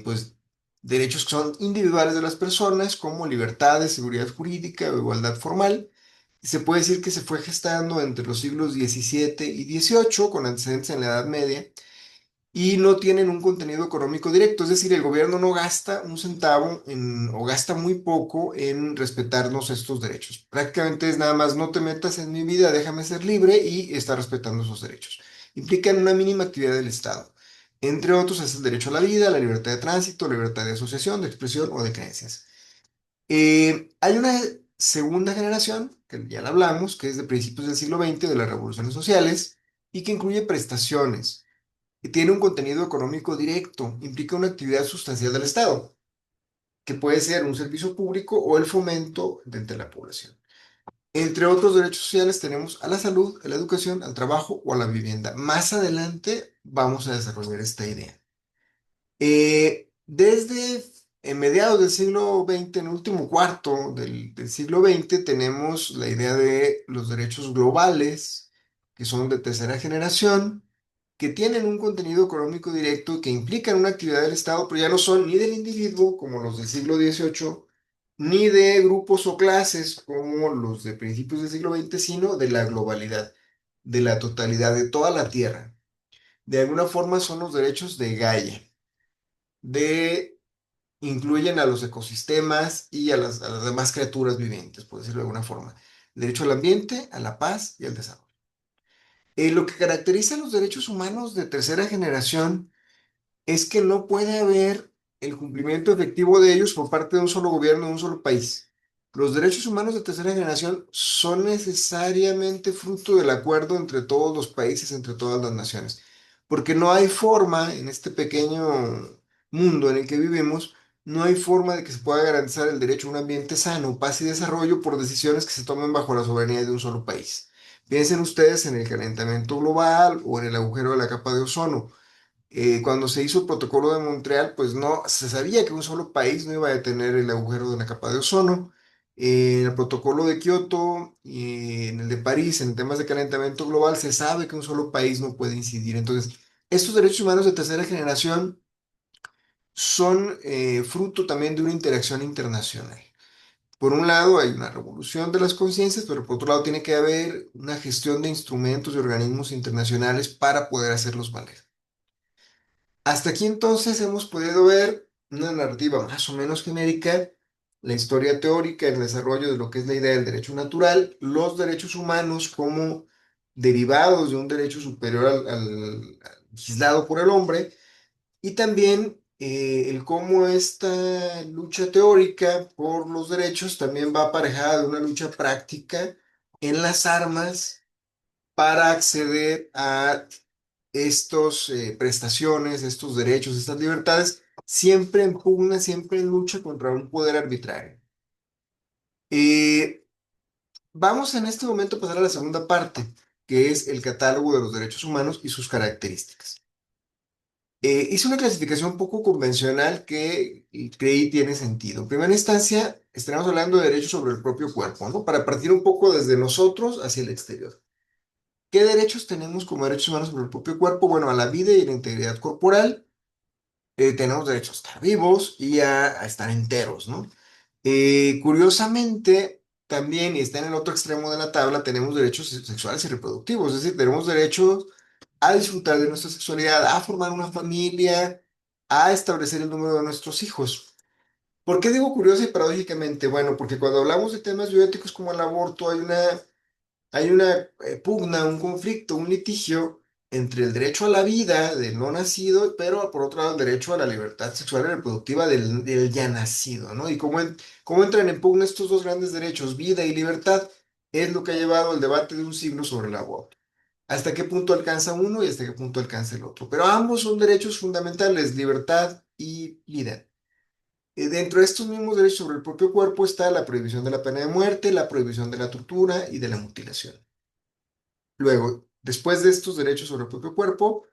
pues, derechos que son individuales de las personas, como libertades, seguridad jurídica o igualdad formal. Se puede decir que se fue gestando entre los siglos XVII y XVIII, con antecedentes en la Edad Media, y no tienen un contenido económico directo, es decir, el gobierno no gasta un centavo o gasta muy poco en respetarnos estos derechos. Prácticamente es nada más no te metas en mi vida, déjame ser libre y está respetando esos derechos. Implican una mínima actividad del Estado. Entre otros, es el derecho a la vida, la libertad de tránsito, la libertad de asociación, de expresión o de creencias. Hay una segunda generación, que ya la hablamos, que es de principios del siglo XX, de las revoluciones sociales, y que incluye prestaciones y tiene un contenido económico directo, implica una actividad sustancial del Estado, que puede ser un servicio público o el fomento de entre la población. Entre otros derechos sociales tenemos a la salud, a la educación, al trabajo o a la vivienda. Más adelante vamos a desarrollar esta idea. Desde mediados del siglo XX, en el último cuarto del siglo XX, tenemos la idea de los derechos globales, que son de tercera generación, que tienen un contenido económico directo que implican una actividad del Estado, pero ya no son ni del individuo, como los del siglo XVIII, ni de grupos o clases, como los de principios del siglo XX, sino de la globalidad, de la totalidad, de toda la Tierra. De alguna forma son los derechos de Gaia de incluyen a los ecosistemas y a las demás criaturas vivientes, por decirlo de alguna forma. El derecho al ambiente, a la paz y al desarrollo. Lo que caracteriza a los derechos humanos de tercera generación es que no puede haber el cumplimiento efectivo de ellos por parte de un solo gobierno, de un solo país. Los derechos humanos de tercera generación son necesariamente fruto del acuerdo entre todos los países, entre todas las naciones, porque no hay forma en este pequeño mundo en el que vivimos, no hay forma de que se pueda garantizar el derecho a un ambiente sano, paz y desarrollo por decisiones que se tomen bajo la soberanía de un solo país. Piensen ustedes en el calentamiento global o en el agujero de la capa de ozono. Cuando se hizo el protocolo de Montreal, pues no, se sabía que un solo país no iba a detener el agujero de la capa de ozono. En el protocolo de Kioto y en el de París, en temas de calentamiento global, se sabe que un solo país no puede incidir. Entonces, estos derechos humanos de tercera generación son fruto también de una interacción internacional. Por un lado, hay una revolución de las conciencias, pero por otro lado, tiene que haber una gestión de instrumentos y organismos internacionales para poder hacerlos valer. Hasta aquí entonces hemos podido ver una narrativa más o menos genérica, la historia teórica, el desarrollo de lo que es la idea del derecho natural, los derechos humanos como derivados de un derecho superior al legislado por el hombre, y también el cómo esta lucha teórica por los derechos también va aparejada de una lucha práctica en las armas para acceder a estas prestaciones, estos derechos, estas libertades, siempre en pugna, siempre en lucha contra un poder arbitrario. Eh, Vamos en este momento a pasar a la segunda parte, que es el catálogo de los derechos humanos y sus características. Hice una clasificación poco convencional que creí tiene sentido. En primera instancia, estaremos hablando de derechos sobre el propio cuerpo, ¿no? Para partir un poco desde nosotros hacia el exterior. ¿Qué derechos tenemos como derechos humanos sobre el propio cuerpo? Bueno, a la vida y a la integridad corporal. Tenemos derecho a estar vivos y a estar enteros, ¿no? Curiosamente, también, y está en el otro extremo de la tabla, tenemos derechos sexuales y reproductivos, es decir, tenemos derecho a disfrutar de nuestra sexualidad, a formar una familia, a establecer el número de nuestros hijos. ¿Por qué digo curioso y paradójicamente? Bueno, porque cuando hablamos de temas bioéticos como el aborto, hay una pugna, un conflicto, un litigio entre el derecho a la vida del no nacido, pero por otro lado el derecho a la libertad sexual y reproductiva del ya nacido, ¿no? Y cómo entran en pugna estos dos grandes derechos, vida y libertad, es lo que ha llevado al debate de un siglo sobre el aborto. ¿Hasta qué punto alcanza uno y hasta qué punto alcanza el otro? Pero ambos son derechos fundamentales, libertad y vida. Dentro de estos mismos derechos sobre el propio cuerpo está la prohibición de la pena de muerte, la prohibición de la tortura y de la mutilación. Luego, después de estos derechos sobre el propio cuerpo,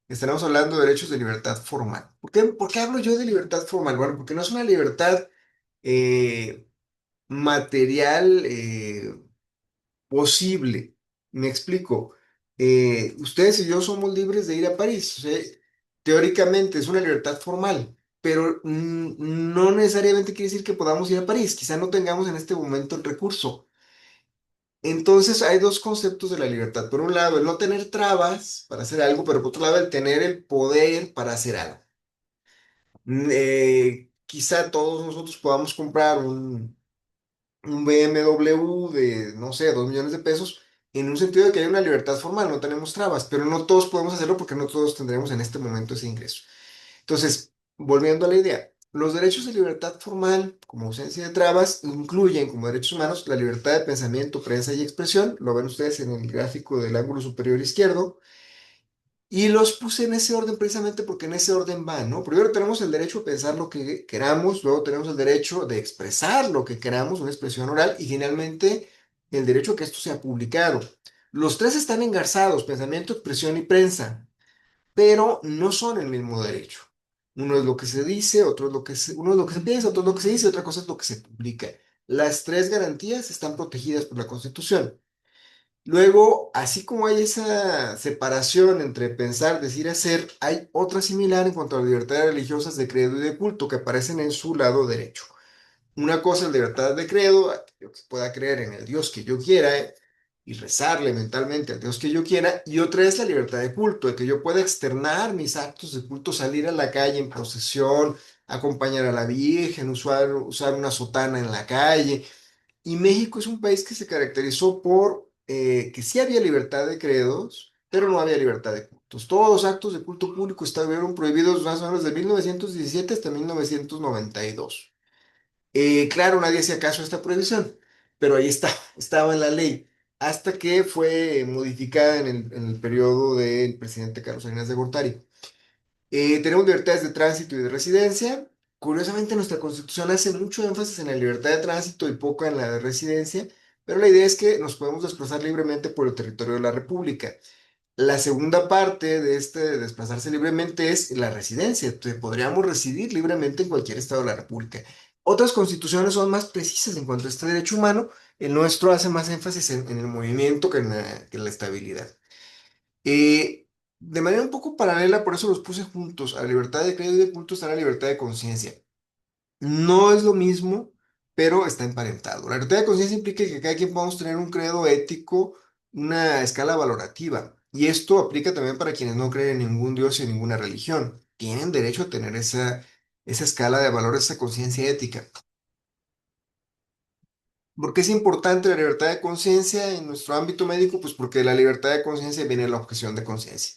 estaremos hablando de derechos de libertad formal. ¿Por qué hablo yo de libertad formal? Bueno, porque no es una libertad eh, material posible. Me explico. Ustedes y yo somos libres de ir a París. O sea, teóricamente es una libertad formal, pero no necesariamente quiere decir que podamos ir a París. Quizá no tengamos en este momento el recurso. Entonces hay dos conceptos de la libertad. Por un lado, el no tener trabas para hacer algo, pero por otro lado, el tener el poder para hacer algo. Quizá todos nosotros podamos comprar un BMW de, no sé, 2 millones de pesos, en un sentido de que hay una libertad formal, no tenemos trabas, pero no todos podemos hacerlo porque no todos tendremos en este momento ese ingreso. Entonces, volviendo a la idea, los derechos de libertad formal, como ausencia de trabas, incluyen como derechos humanos la libertad de pensamiento, prensa y expresión, lo ven ustedes en el gráfico del ángulo superior izquierdo, y los puse en ese orden precisamente porque en ese orden va, ¿no? Primero tenemos el derecho a pensar lo que queramos, luego tenemos el derecho de expresar lo que queramos, una expresión oral, y finalmente el derecho a que esto sea publicado. Los tres están engarzados, pensamiento, expresión y prensa, pero no son el mismo derecho. Uno es lo que se dice, otro es lo que se, uno es lo que se piensa, otro es lo que se dice, otra cosa es lo que se publica. Las tres garantías están protegidas por la Constitución. Luego, así como hay esa separación entre pensar, decir, hacer, hay otra similar en cuanto a las libertades religiosas de credo y de culto que aparecen en su lado derecho. Una cosa es libertad de credo, yo que pueda creer en el Dios que yo quiera y rezarle mentalmente al Dios que yo quiera, y otra es la libertad de culto, de que yo pueda externar mis actos de culto, salir a la calle en procesión, acompañar a la Virgen, usar una sotana en la calle. Y México es un país que se caracterizó por que sí había libertad de credos, pero no había libertad de cultos. Todos los actos de culto público estuvieron prohibidos más o menos de 1917 hasta 1992. Claro, nadie hacía caso a esta prohibición, pero ahí está, estaba en la ley, hasta que fue modificada en el periodo del presidente Carlos Salinas de Gortari. Tenemos libertades de tránsito y de residencia. Curiosamente, nuestra Constitución hace mucho énfasis en la libertad de tránsito y poco en la de residencia, pero la idea es que nos podemos desplazar libremente por el territorio de la República. La segunda parte de este de desplazarse libremente es la residencia. Entonces, podríamos residir libremente en cualquier estado de la República. Otras constituciones son más precisas en cuanto a este derecho humano. El nuestro hace más énfasis en el movimiento que en la estabilidad. De manera un poco paralela, por eso los puse juntos. A la libertad de credo y de culto está la libertad de conciencia. No es lo mismo, pero está emparentado. La libertad de conciencia implica que cada quien podamos tener un credo ético, una escala valorativa. Y esto aplica también para quienes no creen en ningún Dios y en ninguna religión. Tienen derecho a tener esa escala de valores, esa conciencia ética. ¿Por qué es importante la libertad de conciencia en nuestro ámbito médico? Pues porque de la libertad de conciencia viene la objeción de conciencia.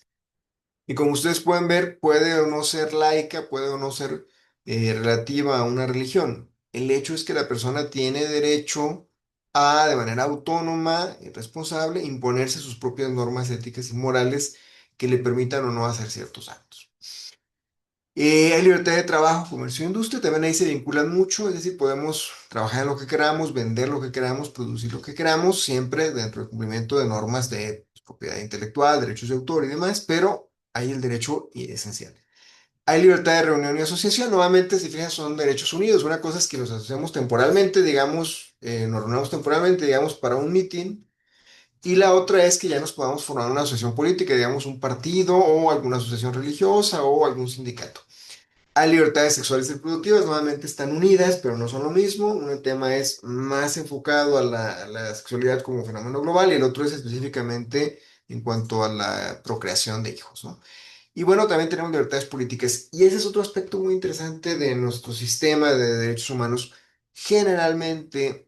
Y como ustedes pueden ver, puede o no ser laica, puede o no ser relativa a una religión. El hecho es que la persona tiene derecho a, de manera autónoma y responsable, imponerse sus propias normas éticas y morales que le permitan o no hacer ciertos actos. Hay libertad de trabajo, comercio e industria, también ahí se vinculan mucho, es decir, podemos trabajar en lo que queramos, vender lo que queramos, producir lo que queramos, siempre dentro del cumplimiento de normas de propiedad intelectual, derechos de autor y demás, pero hay el derecho y esencial. Hay libertad de reunión y asociación, nuevamente, si fijan, son derechos unidos. Una cosa es que nos asociamos temporalmente, digamos, nos reunimos temporalmente, digamos, para un meeting, y la otra es que ya nos podamos formar una asociación política, digamos, un partido o alguna asociación religiosa o algún sindicato. Hay libertades sexuales y reproductivas, nuevamente están unidas, pero no son lo mismo. Un tema es más enfocado a la sexualidad como fenómeno global y el otro es específicamente en cuanto a la procreación de hijos, ¿no? Y bueno, también tenemos libertades políticas. Y ese es otro aspecto muy interesante de nuestro sistema de derechos humanos. Generalmente,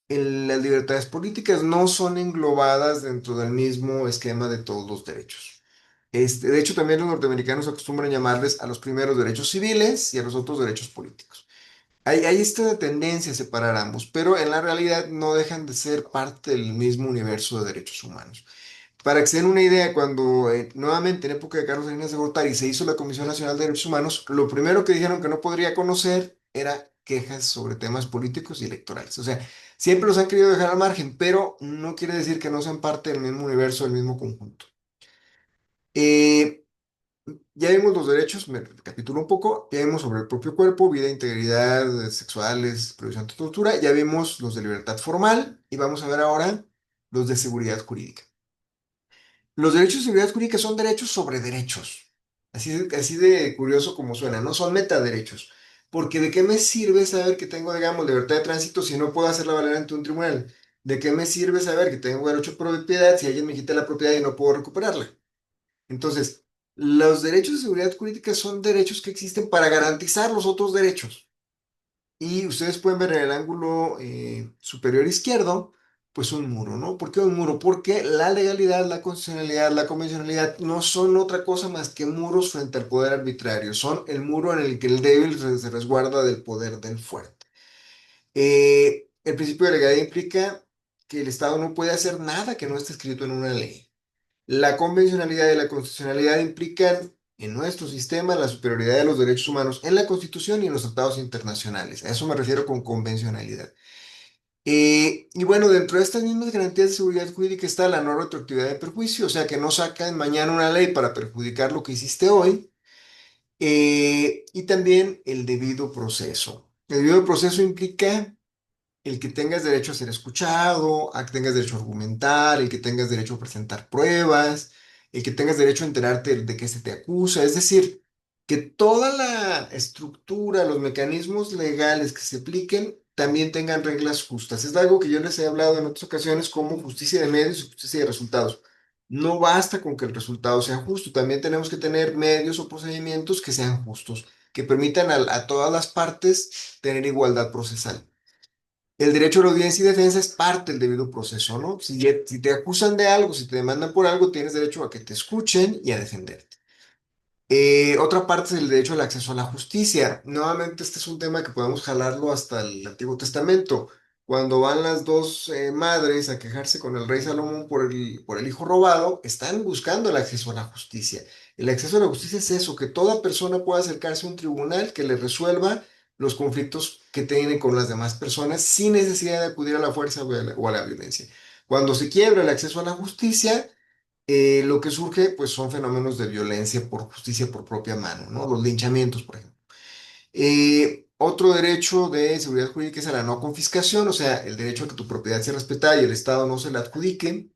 las libertades políticas no son englobadas dentro del mismo esquema de todos los derechos. De hecho, también los norteamericanos acostumbran llamarles a los primeros derechos civiles y a los otros derechos políticos. Hay esta tendencia a separar ambos, pero en la realidad no dejan de ser parte del mismo universo de derechos humanos. Para que se den una idea, cuando nuevamente en época de Carlos Salinas de Gortari se hizo la Comisión Nacional de Derechos Humanos, lo primero que dijeron que no podría conocer era quejas sobre temas políticos y electorales. O sea, siempre los han querido dejar al margen, pero no quiere decir que no sean parte del mismo universo, del mismo conjunto. Eh, ya vimos los derechos, me recapitulo un poco, ya vimos sobre el propio cuerpo, vida, integridad, sexuales, prohibición de tortura, ya vimos los de libertad formal y vamos a ver ahora los de seguridad jurídica. Los derechos de seguridad jurídica son derechos sobre derechos. Así de curioso como suena, no son metaderechos. Porque ¿de qué me sirve saber que tengo, digamos, libertad de tránsito si no puedo hacerla valer ante un tribunal? ¿De qué me sirve saber que tengo derecho a propiedad si alguien me quita la propiedad y no puedo recuperarla? Entonces, los derechos de seguridad jurídica son derechos que existen para garantizar los otros derechos. Y ustedes pueden ver en el ángulo superior izquierdo, pues un muro, ¿no? ¿Por qué un muro? Porque la legalidad, la constitucionalidad, la convencionalidad no son otra cosa más que muros frente al poder arbitrario. Son el muro en el que el débil se resguarda del poder del fuerte. El principio de legalidad implica que el Estado no puede hacer nada que no esté escrito en una ley. La convencionalidad y la constitucionalidad implican en nuestro sistema la superioridad de los derechos humanos en la Constitución y en los tratados internacionales. A eso me refiero con convencionalidad. Y bueno, dentro de estas mismas garantías de seguridad jurídica está la no retroactividad de perjuicio, o sea que no sacan mañana una ley para perjudicar lo que hiciste hoy. Y también el debido proceso. El debido proceso implica el que tengas derecho a ser escuchado, a que tengas derecho a argumentar, el que tengas derecho a presentar pruebas, el que tengas derecho a enterarte de qué se te acusa. Es decir, que toda la estructura, los mecanismos legales que se apliquen también tengan reglas justas. Es algo que yo les he hablado en otras ocasiones como justicia de medios y justicia de resultados. No basta con que el resultado sea justo, también tenemos que tener medios o procedimientos que sean justos, que permitan a todas las partes tener igualdad procesal. El derecho a la audiencia y defensa es parte del debido proceso, ¿no? Si te acusan de algo, si te demandan por algo, tienes derecho a que te escuchen y a defenderte. Otra parte es el derecho al acceso a la justicia. Nuevamente, este es un tema que podemos jalarlo hasta el Antiguo Testamento. Cuando van las dos madres a quejarse con el rey Salomón por el hijo robado, están buscando el acceso a la justicia. El acceso a la justicia es eso, que toda persona pueda acercarse a un tribunal que le resuelva los conflictos que tiene con las demás personas sin necesidad de acudir a la fuerza o a la violencia. Cuando se quiebra el acceso a la justicia, lo que surge pues son fenómenos de violencia por justicia por propia mano, ¿no? Los linchamientos, por ejemplo. Otro derecho de seguridad jurídica es a la no confiscación, o sea, el derecho a que tu propiedad sea respetada y el Estado no se la adjudique.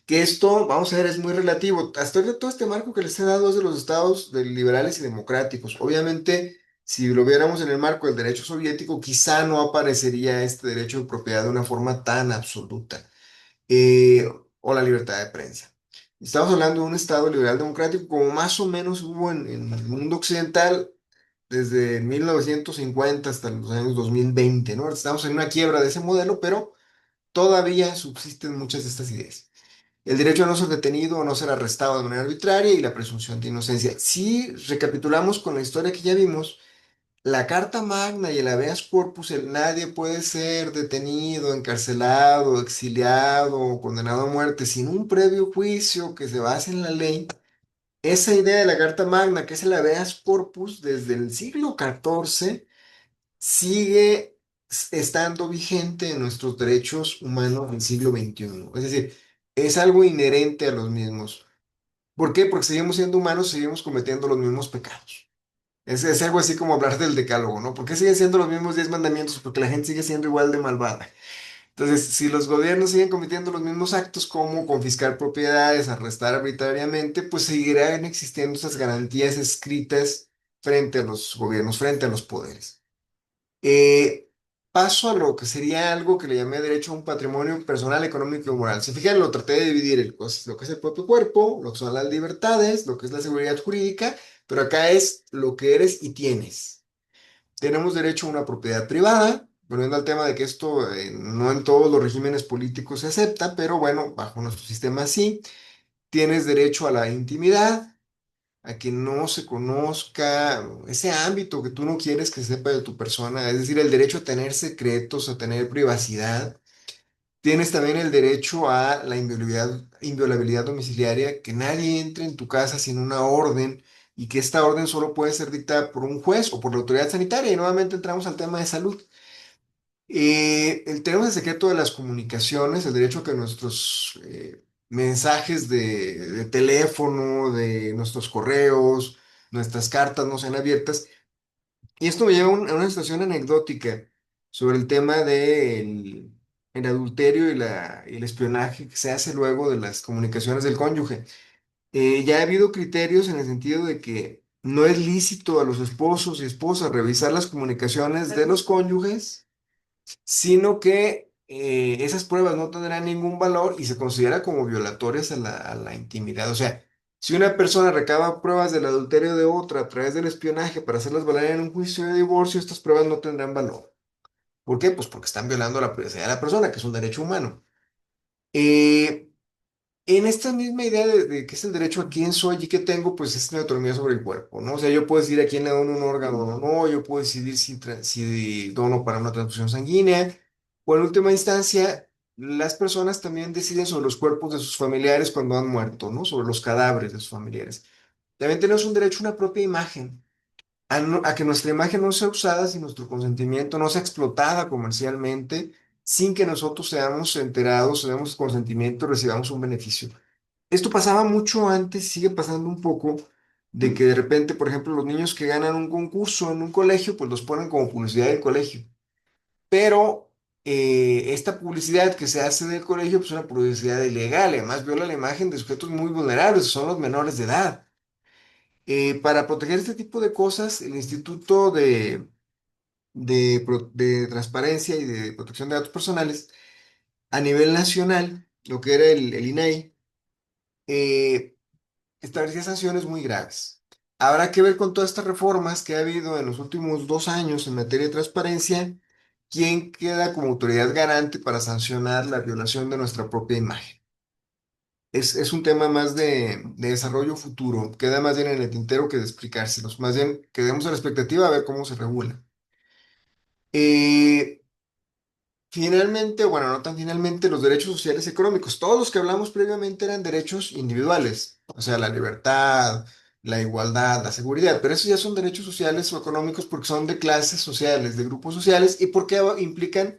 Que esto, vamos a ver, es muy relativo. Hasta ahora todo este marco que les he dado es de los estados liberales y democráticos. Obviamente, si lo viéramos en el marco del derecho soviético, quizá no aparecería este derecho de propiedad de una forma tan absoluta, eh, o la libertad de prensa. Estamos hablando de un Estado liberal democrático como más o menos hubo en el mundo occidental desde 1950 hasta los años 2020, ¿no? Estamos en una quiebra de ese modelo, pero todavía subsisten muchas de estas ideas. El derecho a no ser detenido o no ser arrestado de manera arbitraria y la presunción de inocencia. Si recapitulamos con la historia que ya vimos, la Carta Magna y el habeas corpus, nadie puede ser detenido, encarcelado, exiliado o condenado a muerte sin un previo juicio que se base en la ley. Esa idea de la Carta Magna, que es el habeas corpus, desde el siglo XIV, sigue estando vigente en nuestros derechos humanos del siglo XXI. Es decir, es algo inherente a los mismos. ¿Por qué? Porque seguimos siendo humanos, seguimos cometiendo los mismos pecados. Es algo así como hablar del decálogo, ¿no? ¿Por qué siguen siendo los mismos 10 mandamientos? Porque la gente sigue siendo igual de malvada. Entonces, si los gobiernos siguen cometiendo los mismos actos como confiscar propiedades, arrestar arbitrariamente, pues seguirán existiendo esas garantías escritas frente a los gobiernos, frente a los poderes. Eh, Paso a lo que sería algo que le llamé derecho a un patrimonio personal, económico y moral. Si fijan, lo traté de dividir lo que es el propio cuerpo, lo que son las libertades, lo que es la seguridad jurídica, pero acá es lo que eres y tienes. Tenemos derecho a una propiedad privada, volviendo al tema de que esto no en todos los regímenes políticos se acepta, pero bueno, bajo nuestro sistema sí. Tienes derecho a la intimidad, a que no se conozca ese ámbito que tú no quieres que sepa de tu persona, es decir, el derecho a tener secretos, a tener privacidad. Tienes también el derecho a la inviolabilidad domiciliaria, que nadie entre en tu casa sin una orden y que esta orden solo puede ser dictada por un juez o por la autoridad sanitaria. Y nuevamente entramos al tema de salud. Tenemos el secreto de las comunicaciones, el derecho a que nuestros mensajes de teléfono, de nuestros correos, nuestras cartas no sean abiertas. Y esto me lleva a una situación anecdótica sobre el tema del el adulterio y el espionaje que se hace luego de las comunicaciones del cónyuge. Ya ha habido criterios en el sentido de que no es lícito a los esposos y esposas revisar las comunicaciones de los cónyuges, sino que esas pruebas no tendrán ningún valor y se considera como violatorias a la intimidad. O sea, si una persona recaba pruebas del adulterio de otra a través del espionaje para hacerlas valer en un juicio de divorcio, estas pruebas no tendrán valor. ¿Por qué? Pues porque están violando la privacidad de la persona, que es un derecho humano. Eh, en esta misma idea de qué es el derecho a quién soy y qué tengo, pues es la autonomía sobre el cuerpo, ¿no? O sea, yo puedo decidir a quién le dono un órgano o no, yo puedo decidir si dono para una transfusión sanguínea, o en última instancia, las personas también deciden sobre los cuerpos de sus familiares cuando han muerto, ¿no? Sobre los cadáveres de sus familiares. También tenemos un derecho a una propia imagen, a que nuestra imagen no sea usada sin nuestro consentimiento, no sea explotada comercialmente sin que nosotros seamos enterados, demos consentimiento, recibamos un beneficio. Esto pasaba mucho antes, sigue pasando un poco, de que de repente, por ejemplo, los niños que ganan un concurso en un colegio, pues los ponen como publicidad del colegio. Pero esta publicidad que se hace del colegio, pues es una publicidad ilegal, además viola la imagen de sujetos muy vulnerables, son los menores de edad. Para proteger este tipo de cosas, el Instituto de Transparencia y de Protección de Datos Personales, a nivel nacional, lo que era el INAI, establecía sanciones muy graves. Habrá que ver con todas estas reformas que ha habido en los últimos 2 años en materia de transparencia, quién queda como autoridad garante para sancionar la violación de nuestra propia imagen. Es un tema más de desarrollo futuro, queda más bien en el tintero que de explicárselos, más bien quedemos a la expectativa a ver cómo se regula. Eh, Finalmente, bueno, no tan finalmente, los derechos sociales y económicos. Todos los que hablamos previamente eran derechos individuales, o sea, la libertad, la igualdad, la seguridad, pero esos ya son derechos sociales o económicos porque son de clases sociales, de grupos sociales y porque implican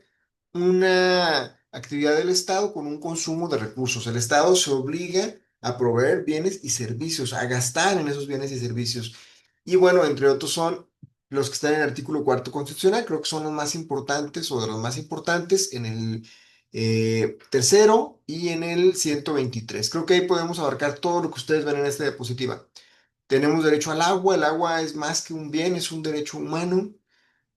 una actividad del Estado con un consumo de recursos. El Estado se obliga a proveer bienes y servicios, a gastar en esos bienes y servicios. Y bueno, entre otros son los que están en el artículo cuarto constitucional, creo que son los más importantes o de los más importantes en el tercero y en el 123. Creo que ahí podemos abarcar todo lo que ustedes ven en esta diapositiva. Tenemos derecho al agua, el agua es más que un bien, es un derecho humano.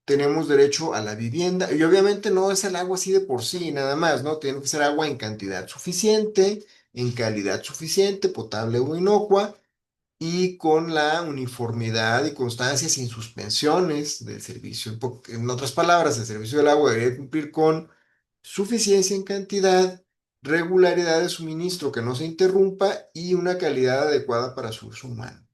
Tenemos derecho a la vivienda y obviamente no es el agua así de por sí, nada más, ¿no? Tiene que ser agua en cantidad suficiente, en calidad suficiente, potable o inocua y con la uniformidad y constancia sin suspensiones del servicio. En otras palabras, el servicio del agua debería cumplir con suficiencia en cantidad, regularidad de suministro que no se interrumpa y una calidad adecuada para su uso humano.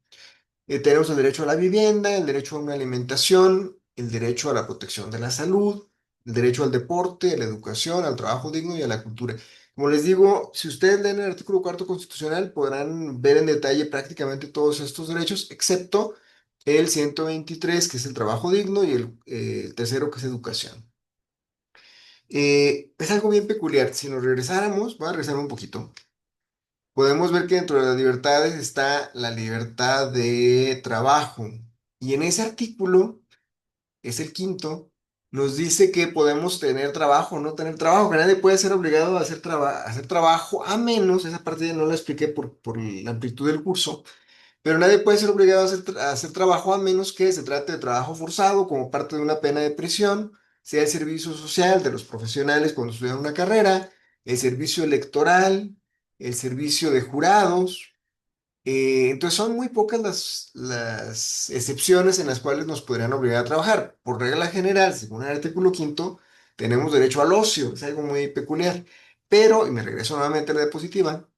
Tenemos el derecho a la vivienda, el derecho a una alimentación, el derecho a la protección de la salud, el derecho al deporte, a la educación, al trabajo digno y a la cultura. Como les digo, si ustedes leen el artículo cuarto constitucional, podrán ver en detalle prácticamente todos estos derechos, excepto el 123, que es el trabajo digno, y el tercero, que es educación. Es algo bien peculiar. Si nos regresáramos, voy a regresar un poquito. Podemos ver que dentro de las libertades está la libertad de trabajo. Y en ese artículo, es el quinto, nos dice que podemos tener trabajo o no tener trabajo, que nadie puede ser obligado a hacer trabajo, a menos, esa parte ya no la expliqué por la amplitud del curso, pero nadie puede ser obligado a hacer trabajo a menos que se trate de trabajo forzado como parte de una pena de prisión, sea el servicio social de los profesionales cuando estudian una carrera, el servicio electoral, el servicio de jurados. Entonces son muy pocas las excepciones en las cuales nos podrían obligar a trabajar. Por regla general, según el artículo quinto, tenemos derecho al ocio, es algo muy peculiar. Pero, y me regreso nuevamente a la diapositiva,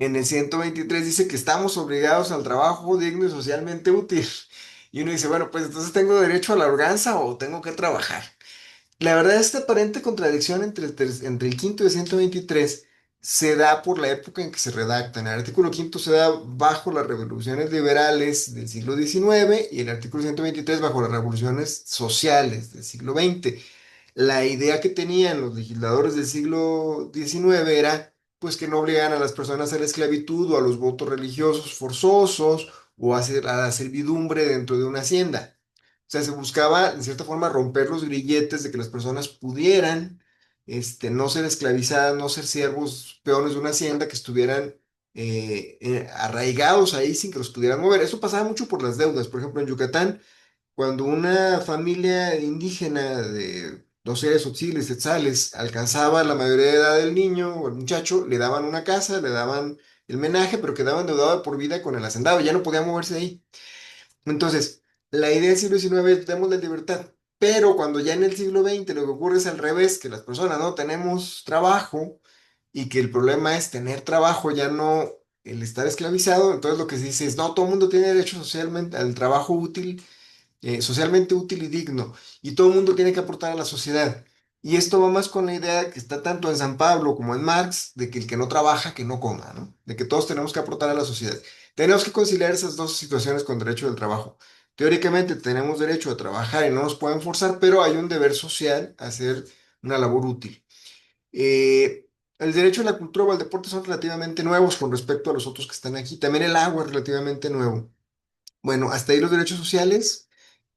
en el 123 dice que estamos obligados al trabajo digno y socialmente útil. Y uno dice, bueno, pues entonces tengo derecho a la holganza o tengo que trabajar. La verdad, esta aparente contradicción entre el quinto y el 123 se da por la época en que se redactan. El artículo quinto se da bajo las revoluciones liberales del siglo XIX y el artículo 123 bajo las revoluciones sociales del siglo XX. La idea que tenían los legisladores del siglo XIX era pues que no obligaran a las personas a la esclavitud o a los votos religiosos forzosos o a la servidumbre dentro de una hacienda. O sea, se buscaba, de cierta forma, romper los grilletes de que las personas pudieran no ser esclavizadas, no ser siervos, peones de una hacienda, que estuvieran arraigados ahí sin que los pudieran mover. Eso pasaba mucho por las deudas. Por ejemplo, en Yucatán, cuando una familia indígena de, no sé, Tzotzil, Quetzales, alcanzaba la mayoría de edad del niño o el muchacho, le daban una casa, le daban el menaje, pero quedaba endeudado de por vida con el hacendado, ya no podía moverse de ahí. Entonces, la idea del siglo XIX es demos la libertad, pero cuando ya en el siglo XX lo que ocurre es al revés, que las personas no tenemos trabajo y que el problema es tener trabajo, ya no el estar esclavizado, entonces lo que se dice es, no, todo el mundo tiene derecho socialmente al trabajo útil, socialmente útil y digno, y todo el mundo tiene que aportar a la sociedad. Y esto va más con la idea que está tanto en San Pablo como en Marx, de que el que no trabaja, que no coma, ¿no? De que todos tenemos que aportar a la sociedad. Tenemos que conciliar esas dos situaciones con derecho del trabajo. Teóricamente tenemos derecho a trabajar y no nos pueden forzar, pero hay un deber social a hacer una labor útil. El derecho a la cultura o al deporte son relativamente nuevos con respecto a los otros que están aquí. También el agua es relativamente nuevo. Bueno, hasta ahí los derechos sociales.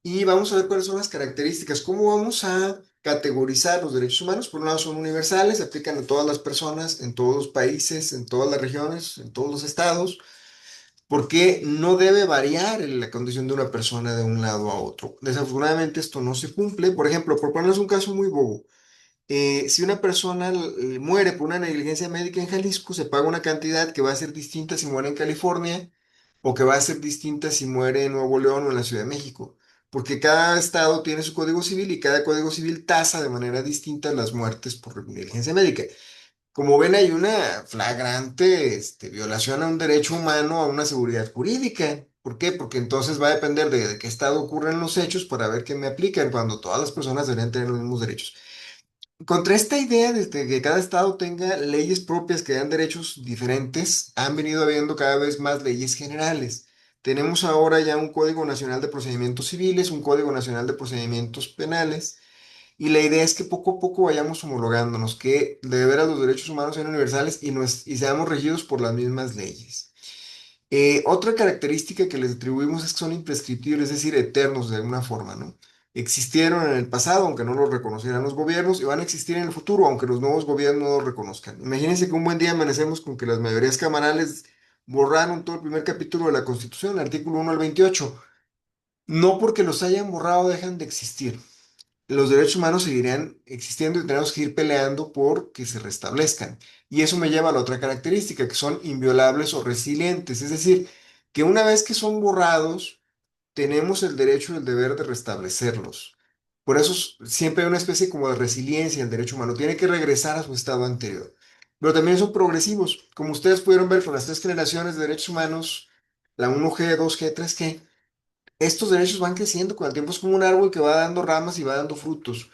Y vamos a ver cuáles son las características. ¿Cómo vamos a categorizar los derechos humanos? Por un lado, son universales, se aplican a todas las personas, en todos los países, en todas las regiones, en todos los estados, porque no debe variar la condición de una persona de un lado a otro. Desafortunadamente, esto no se cumple. Por ejemplo, por ponerles un caso muy bobo, si una persona muere por una negligencia médica en Jalisco, se paga una cantidad que va a ser distinta si muere en California o que va a ser distinta si muere en Nuevo León o en la Ciudad de México, porque cada estado tiene su código civil y cada código civil tasa de manera distinta las muertes por negligencia médica. Como ven, hay una flagrante violación a un derecho humano, a una seguridad jurídica. ¿Por qué? Porque entonces va a depender de qué estado ocurren los hechos para ver qué me aplican, cuando todas las personas deberían tener los mismos derechos. Contra esta idea de que cada estado tenga leyes propias que dan derechos diferentes, han venido habiendo cada vez más leyes generales. Tenemos ahora ya un Código Nacional de Procedimientos Civiles, un Código Nacional de Procedimientos Penales, y la idea es que poco a poco vayamos homologándonos, que de veras los derechos humanos sean universales y seamos regidos por las mismas leyes. Otra característica que les atribuimos es que son imprescriptibles, es decir, eternos de alguna forma, ¿no? Existieron en el pasado, aunque no lo reconocieran los gobiernos, y van a existir en el futuro, aunque los nuevos gobiernos no lo reconozcan. Imagínense que un buen día amanecemos con que las mayorías camarales borraron todo el primer capítulo de la Constitución, el artículo 1 al 28. No porque los hayan borrado dejan de existir. Los derechos humanos seguirán existiendo y tenemos que ir peleando por que se restablezcan. Y eso me lleva a la otra característica, que son inviolables o resilientes. Es decir, que una vez que son borrados, tenemos el derecho y el deber de restablecerlos. Por eso siempre hay una especie como de resiliencia en el derecho humano. Tiene que regresar a su estado anterior. Pero también son progresivos. Como ustedes pudieron ver con las tres generaciones de derechos humanos, la 1G, 2G, 3G, estos derechos van creciendo con el tiempo. Es como un árbol que va dando ramas y va dando frutos.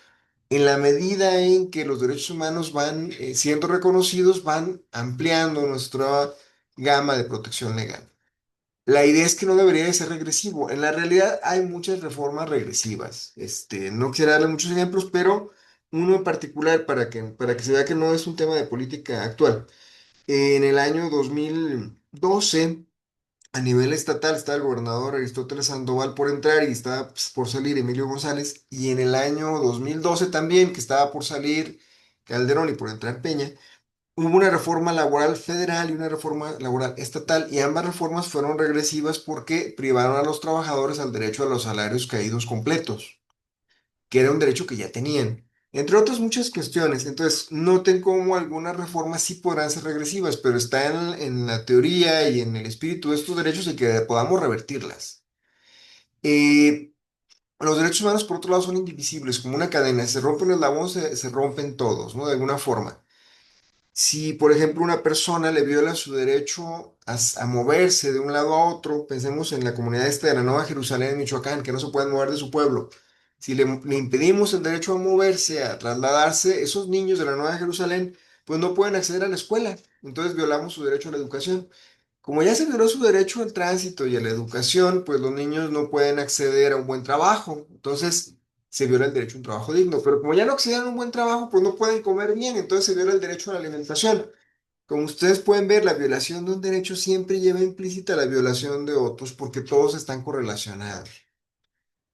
En la medida en que los derechos humanos van siendo reconocidos, van ampliando nuestra gama de protección legal. La idea es que no debería de ser regresivo. En la realidad hay muchas reformas regresivas. No quisiera darle muchos ejemplos, pero uno en particular para que se vea que no es un tema de política actual. En el año 2012, a nivel estatal, está el gobernador Aristóteles Sandoval por entrar y estaba pues, por salir Emilio González. Y en el año 2012 también, que estaba por salir Calderón y por entrar Peña, hubo una reforma laboral federal y una reforma laboral estatal, y ambas reformas fueron regresivas porque privaron a los trabajadores al derecho a los salarios caídos completos, que era un derecho que ya tenían. Entre otras muchas cuestiones. Entonces, noten cómo algunas reformas sí podrán ser regresivas, pero está en la teoría y en el espíritu de estos derechos y que podamos revertirlas. Eh, los derechos humanos, por otro lado, son indivisibles, como una cadena. Si se rompe un eslabón, se rompen todos, ¿no? De alguna forma. Si, por ejemplo, una persona le viola su derecho a moverse de un lado a otro, pensemos en la comunidad esta de la Nueva Jerusalén en Michoacán, que no se pueden mover de su pueblo. Si le impedimos el derecho a moverse, a trasladarse, esos niños de la Nueva Jerusalén, pues no pueden acceder a la escuela. Entonces violamos su derecho a la educación. Como ya se violó su derecho al tránsito y a la educación, pues los niños no pueden acceder a un buen trabajo. Entonces se viola el derecho a un trabajo digno. Pero como ya no acceden a un buen trabajo, pues no pueden comer bien. Entonces se viola el derecho a la alimentación. Como ustedes pueden ver, la violación de un derecho siempre lleva implícita la violación de otros porque todos están correlacionados.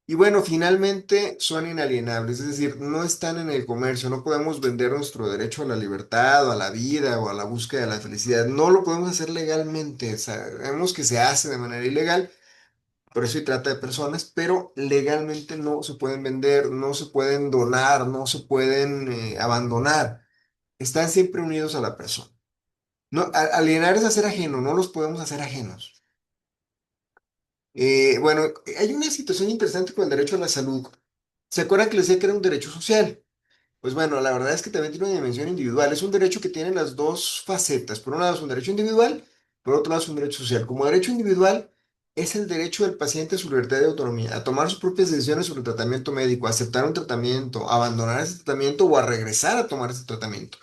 Y bueno, finalmente son inalienables, es decir, no están en el comercio, no podemos vender nuestro derecho a la libertad o a la vida o a la búsqueda de la felicidad, no lo podemos hacer legalmente, sabemos que se hace de manera ilegal, por eso se trata de personas, pero legalmente no se pueden vender, no se pueden donar, no se pueden abandonar, están siempre unidos a la persona. No, alienar es hacer ajeno, no los podemos hacer ajenos. Bueno, hay una situación interesante con el derecho a la salud. ¿Se acuerdan que les decía que era un derecho social? Pues bueno, la verdad es que también tiene una dimensión individual. Es un derecho que tiene las dos facetas. Por un lado es un derecho individual, por otro lado es un derecho social. Como derecho individual es el derecho del paciente a su libertad de autonomía, a tomar sus propias decisiones sobre el tratamiento médico, a aceptar un tratamiento, a abandonar ese tratamiento o a regresar a tomar ese tratamiento.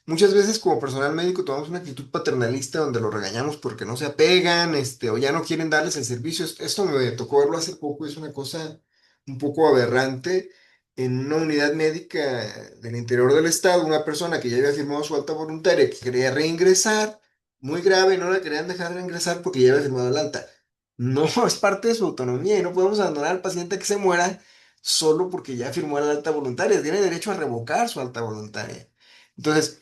Muchas veces como personal médico tomamos una actitud paternalista donde los regañamos porque no se apegan, o ya no quieren darles el servicio. Esto me tocó verlo hace poco, es una cosa un poco aberrante. en una unidad médica del interior del estado, una persona que ya había firmado su alta voluntaria, que quería reingresar, muy grave, y no la querían dejar reingresar porque ya había firmado el alta. No, es parte de su autonomía y no podemos abandonar al paciente que se muera solo porque ya firmó el alta voluntaria. Tiene derecho a revocar su alta voluntaria. Entonces,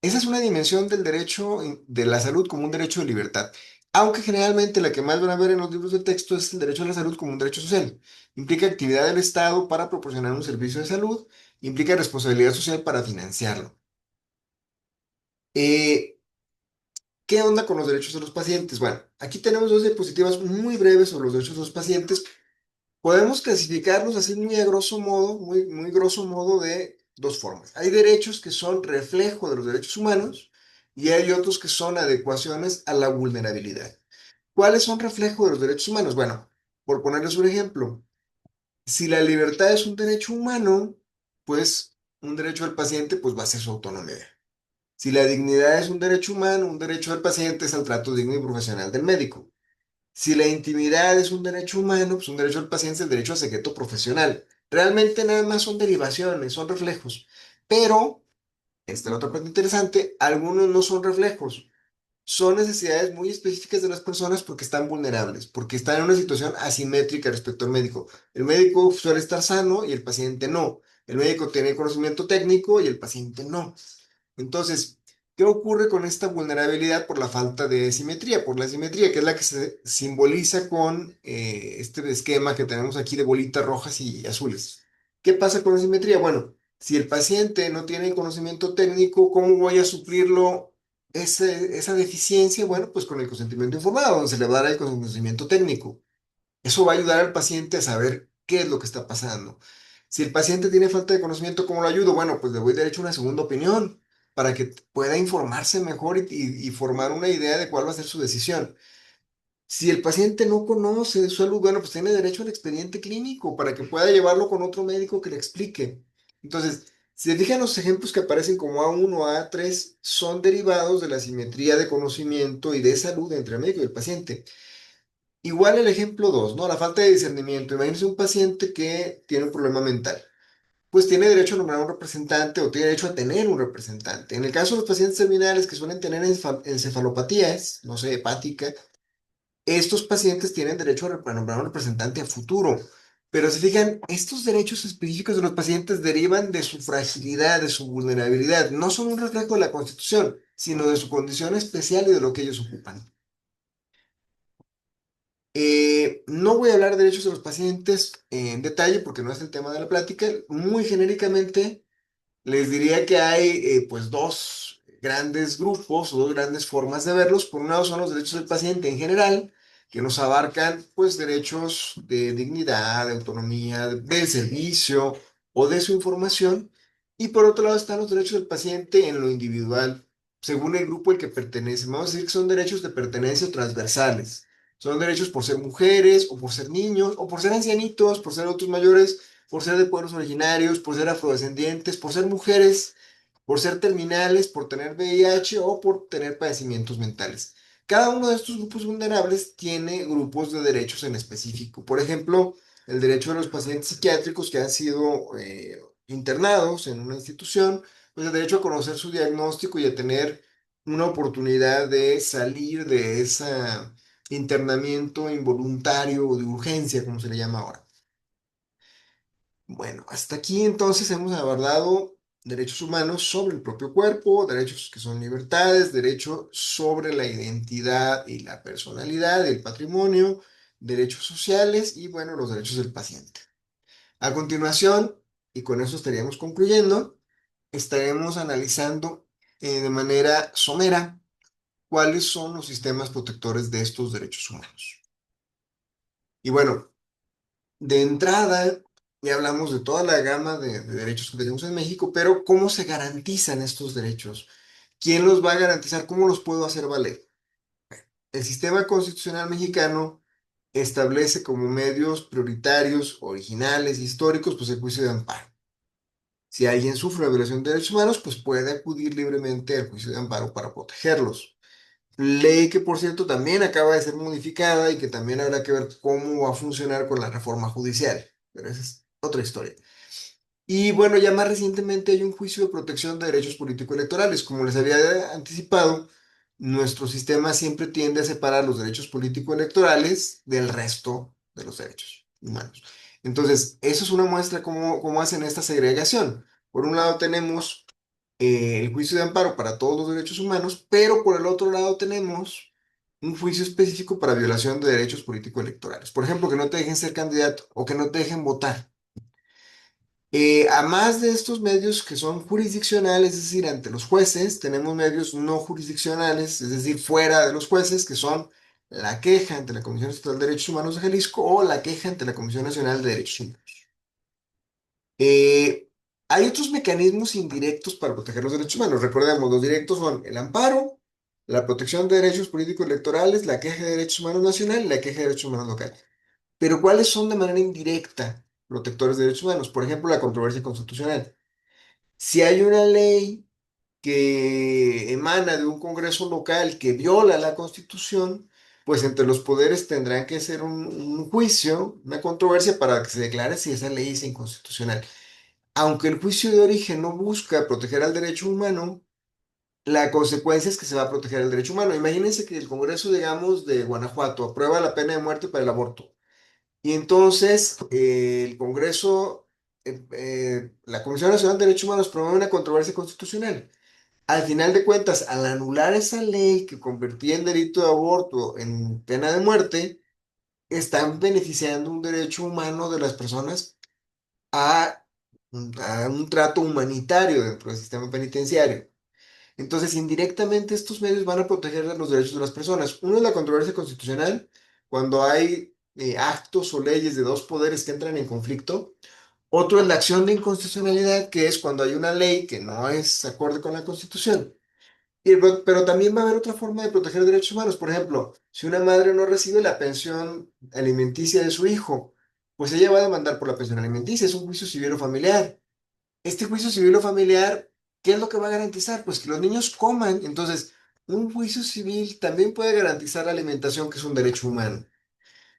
esa es una dimensión del derecho de la salud como un derecho de libertad. Aunque generalmente la que más van a ver en los libros de texto es el derecho a la salud como un derecho social. Implica actividad del Estado para proporcionar un servicio de salud, implica responsabilidad social para financiarlo. Eh, ¿Qué onda con los derechos de los pacientes? Bueno, aquí tenemos dos diapositivas muy breves sobre los derechos de los pacientes. Podemos clasificarlos así muy a grosso modo, muy grosso modo de dos formas. Hay derechos que son reflejo de los derechos humanos y hay otros que son adecuaciones a la vulnerabilidad. ¿Cuáles son reflejo de los derechos humanos? Bueno, por ponerles un ejemplo, si la libertad es un derecho humano, pues un derecho del paciente pues va a ser su autonomía. Si la dignidad es un derecho humano, un derecho del paciente es el trato digno y profesional del médico. Si la intimidad es un derecho humano, pues un derecho del paciente es el derecho al secreto profesional. Realmente nada más son derivaciones, son reflejos. Pero, esta es la otra parte interesante, algunos no son reflejos. Son necesidades muy específicas de las personas porque están vulnerables, porque están en una situación asimétrica respecto al médico. El médico suele estar sano y el paciente no. El médico tiene conocimiento técnico y el paciente no. Entonces, ¿qué ocurre con esta vulnerabilidad por la falta de simetría? Por la simetría, que es la que se simboliza con este esquema que tenemos aquí de bolitas rojas y azules. ¿Qué pasa con la simetría? Bueno, si el paciente no tiene conocimiento técnico, ¿cómo voy a suplirlo esa deficiencia? Bueno, pues con el consentimiento informado, donde se le va a dar el conocimiento técnico. Eso va a ayudar al paciente a saber qué es lo que está pasando. Si el paciente tiene falta de conocimiento, ¿cómo lo ayudo? Bueno, pues le voy derecho a una segunda opinión para que pueda informarse mejor y formar una idea de cuál va a ser su decisión. Si el paciente no conoce su salud, bueno, pues tiene derecho al expediente clínico para que pueda llevarlo con otro médico que le explique. Entonces, si se fijan los ejemplos que aparecen como A1, A3, son derivados de la simetría de conocimiento y de salud entre el médico y el paciente. Igual el ejemplo 2, ¿no? La falta de discernimiento. Imagínense un paciente que tiene un problema mental. Pues tiene derecho a nombrar un representante o tiene derecho a tener un representante. En el caso de los pacientes terminales que suelen tener encefalopatías, no sé, hepática, estos pacientes tienen derecho a nombrar un representante a futuro. Pero si fijan, estos derechos específicos de los pacientes derivan de su fragilidad, de su vulnerabilidad. No son un reflejo de la Constitución, sino de su condición especial y de lo que ellos ocupan. No voy a hablar de derechos de los pacientes en detalle porque no es el tema de la plática. Muy genéricamente, les diría que hay pues dos grandes grupos o dos grandes formas de verlos. Por un lado son los derechos del paciente en general, que nos abarcan pues derechos de dignidad, de autonomía, del servicio o de su información. Y por otro lado están los derechos del paciente en lo individual, según el grupo al que pertenece. Vamos a decir que son derechos de pertenencia transversales. Son derechos por ser mujeres o por ser niños o por ser ancianitos, por ser adultos mayores, por ser de pueblos originarios, por ser afrodescendientes, por ser mujeres, por ser terminales, por tener VIH o por tener padecimientos mentales. Cada uno de estos grupos vulnerables tiene grupos de derechos en específico. Por ejemplo, el derecho de los pacientes psiquiátricos que han sido internados en una institución, pues el derecho a conocer su diagnóstico y a tener una oportunidad de salir de ese internamiento involuntario o de urgencia, como se le llama ahora. Bueno, hasta aquí entonces hemos abordado derechos humanos sobre el propio cuerpo, derechos que son libertades, derechos sobre la identidad y la personalidad, el patrimonio, derechos sociales y bueno, los derechos del paciente. A continuación, y con eso estaríamos concluyendo, estaremos analizando de manera somera cuáles son los sistemas protectores de estos derechos humanos. Y bueno, de entrada, ya hablamos de toda la gama de derechos que tenemos en México, pero ¿cómo se garantizan estos derechos? ¿Quién los va a garantizar? ¿Cómo los puedo hacer valer? El sistema constitucional mexicano establece como medios prioritarios, originales, históricos, pues el juicio de amparo. Si alguien sufre una violación de derechos humanos, pues puede acudir libremente al juicio de amparo para protegerlos. Ley que, por cierto, también acaba de ser modificada y que también habrá que ver cómo va a funcionar con la reforma judicial. Pero esa es otra historia. Y bueno, ya más recientemente hay un juicio de protección de derechos político-electorales. Como les había anticipado, nuestro sistema siempre tiende a separar los derechos político-electorales del resto de los derechos humanos. Entonces, eso es una muestra cómo hacen esta segregación. Por un lado tenemos el juicio de amparo para todos los derechos humanos, pero por el otro lado tenemos un juicio específico para violación de derechos político-electorales. Por ejemplo, que no te dejen ser candidato o que no te dejen votar. A más de estos medios que son jurisdiccionales, es decir, ante los jueces, tenemos medios no jurisdiccionales, es decir, fuera de los jueces, que son la queja ante la Comisión Estatal de Derechos Humanos de Jalisco o la queja ante la Comisión Nacional de Derechos Humanos. Eh, Hay otros mecanismos indirectos para proteger los derechos humanos. Recordemos, los directos son el amparo, la protección de derechos políticos electorales, la queja de derechos humanos nacional y la queja de derechos humanos local. Pero ¿cuáles son de manera indirecta protectores de derechos humanos? Por ejemplo, la controversia constitucional. Si hay una ley que emana de un Congreso local que viola la Constitución, pues entre los poderes tendrán que hacer un juicio, una controversia para que se declare si esa ley es inconstitucional. Aunque el juicio de origen no busca proteger al derecho humano, la consecuencia es que se va a proteger el derecho humano. Imagínense que el Congreso, digamos, de Guanajuato aprueba la pena de muerte para el aborto. Y entonces el Congreso, la Comisión Nacional de Derechos Humanos promueve una controversia constitucional. Al final de cuentas, al anular esa ley que convertía el delito de aborto en pena de muerte, están beneficiando un derecho humano de las personas a, a un trato humanitario dentro del sistema penitenciario. Entonces, indirectamente, estos medios van a proteger los derechos de las personas. Uno es la controversia constitucional, cuando hay actos o leyes de dos poderes que entran en conflicto. Otro es la acción de inconstitucionalidad, que es cuando hay una ley que no es acorde con la Constitución. Pero también va a haber otra forma de proteger derechos humanos. Por ejemplo, si una madre no recibe la pensión alimenticia de su hijo, pues ella va a demandar por la pensión alimenticia. Es un juicio civil o familiar. Este juicio civil o familiar, ¿qué es lo que va a garantizar? Pues que los niños coman. Entonces, un juicio civil también puede garantizar la alimentación, que es un derecho humano.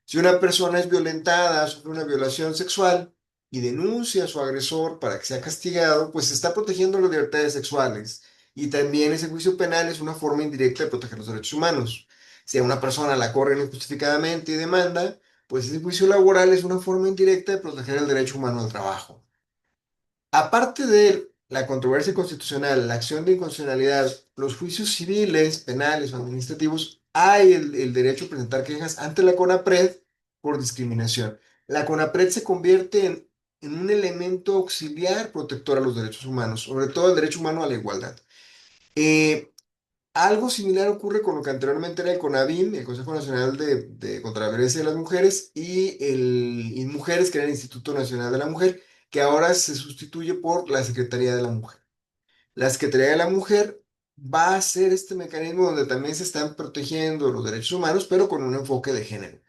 Si una persona es violentada, sufre una violación sexual y denuncia a su agresor para que sea castigado, pues se está protegiendo las libertades sexuales. Y también ese juicio penal es una forma indirecta de proteger los derechos humanos. Si a una persona la corren injustificadamente y demanda, pues ese juicio laboral es una forma indirecta de proteger el derecho humano al trabajo. Aparte de la controversia constitucional, la acción de inconstitucionalidad, los juicios civiles, penales o administrativos, hay el derecho a presentar quejas ante la CONAPRED por discriminación. La CONAPRED se convierte en un elemento auxiliar protector a los derechos humanos, sobre todo el derecho humano a la igualdad. Eh, Algo similar ocurre con lo que anteriormente era el CONAVIM, el Consejo Nacional contra la Violencia de las Mujeres, y Mujeres, que era el Instituto Nacional de la Mujer, que ahora se sustituye por la Secretaría de la Mujer. La Secretaría de la Mujer va a ser este mecanismo donde también se están protegiendo los derechos humanos, pero con un enfoque de género.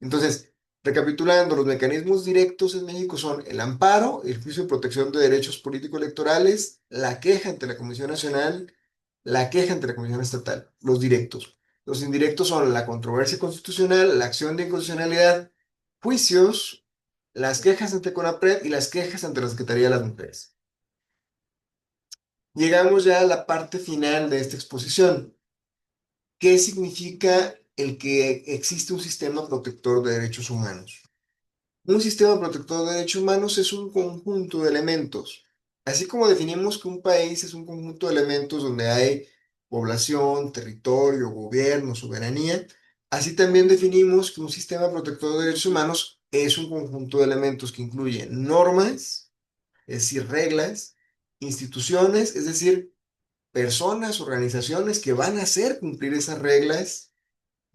Entonces, recapitulando, los mecanismos directos en México son el amparo, el juicio de protección de derechos político-electorales, la queja ante la Comisión Nacional, la queja ante la Comisión Estatal, los directos. Los indirectos son la controversia constitucional, la acción de inconstitucionalidad, juicios, las quejas ante CONAPRED y las quejas ante la Secretaría de las Mujeres. Llegamos ya a la parte final de esta exposición. ¿Qué significa el que existe un sistema protector de derechos humanos? Un sistema protector de derechos humanos es un conjunto de elementos. Así como definimos que un país es un conjunto de elementos donde hay población, territorio, gobierno, soberanía, así también definimos que un sistema protector de derechos humanos es un conjunto de elementos que incluye normas, es decir, reglas, instituciones, es decir, personas, organizaciones que van a hacer cumplir esas reglas,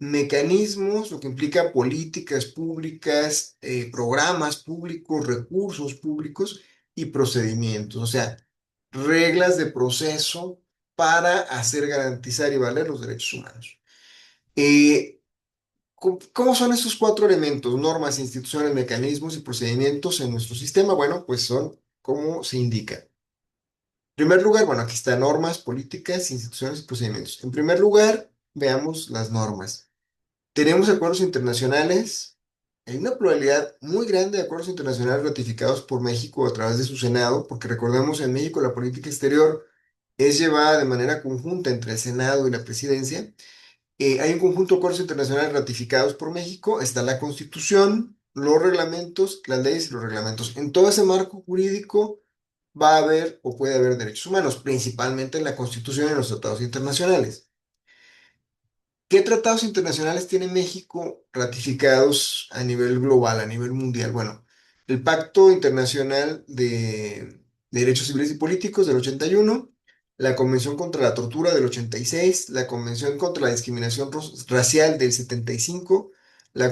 mecanismos, lo que implica políticas públicas, programas públicos, recursos públicos y procedimientos, o sea, reglas de proceso para hacer garantizar y valer los derechos humanos. Eh, ¿Cómo son estos cuatro elementos? Normas, instituciones, mecanismos y procedimientos en nuestro sistema. Bueno, pues son como se indica. En primer lugar, bueno, aquí están normas, políticas, instituciones y procedimientos. En primer lugar, veamos las normas. Tenemos acuerdos internacionales, Hay una pluralidad muy grande de acuerdos internacionales ratificados por México a través de su Senado, porque recordemos, en México la política exterior es llevada de manera conjunta entre el Senado y la presidencia. Hay un conjunto de acuerdos internacionales ratificados por México, está la Constitución, los reglamentos, las leyes y los reglamentos. En todo ese marco jurídico va a haber o puede haber derechos humanos, principalmente en la Constitución y en los tratados internacionales. ¿Qué tratados internacionales tiene México ratificados a nivel global, a nivel mundial? Bueno, el Pacto Internacional de Derechos Civiles y Políticos del 81, la Convención contra la Tortura del 86, la Convención contra la Discriminación Racial del 75, la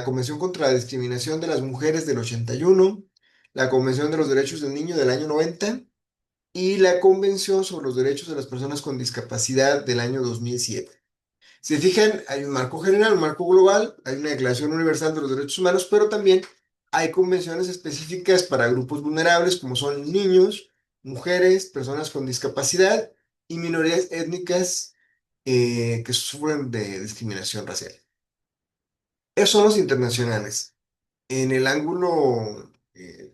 Convención contra la Discriminación de las Mujeres del 81, la Convención de los Derechos del Niño del año 90 y la Convención sobre los Derechos de las Personas con Discapacidad del año 2007. Si se fijan, hay un marco general, un marco global, hay una Declaración Universal de los Derechos Humanos, pero también hay convenciones específicas para grupos vulnerables como son niños, mujeres, personas con discapacidad y minorías étnicas que sufren de discriminación racial. Esos son los internacionales. En el ángulo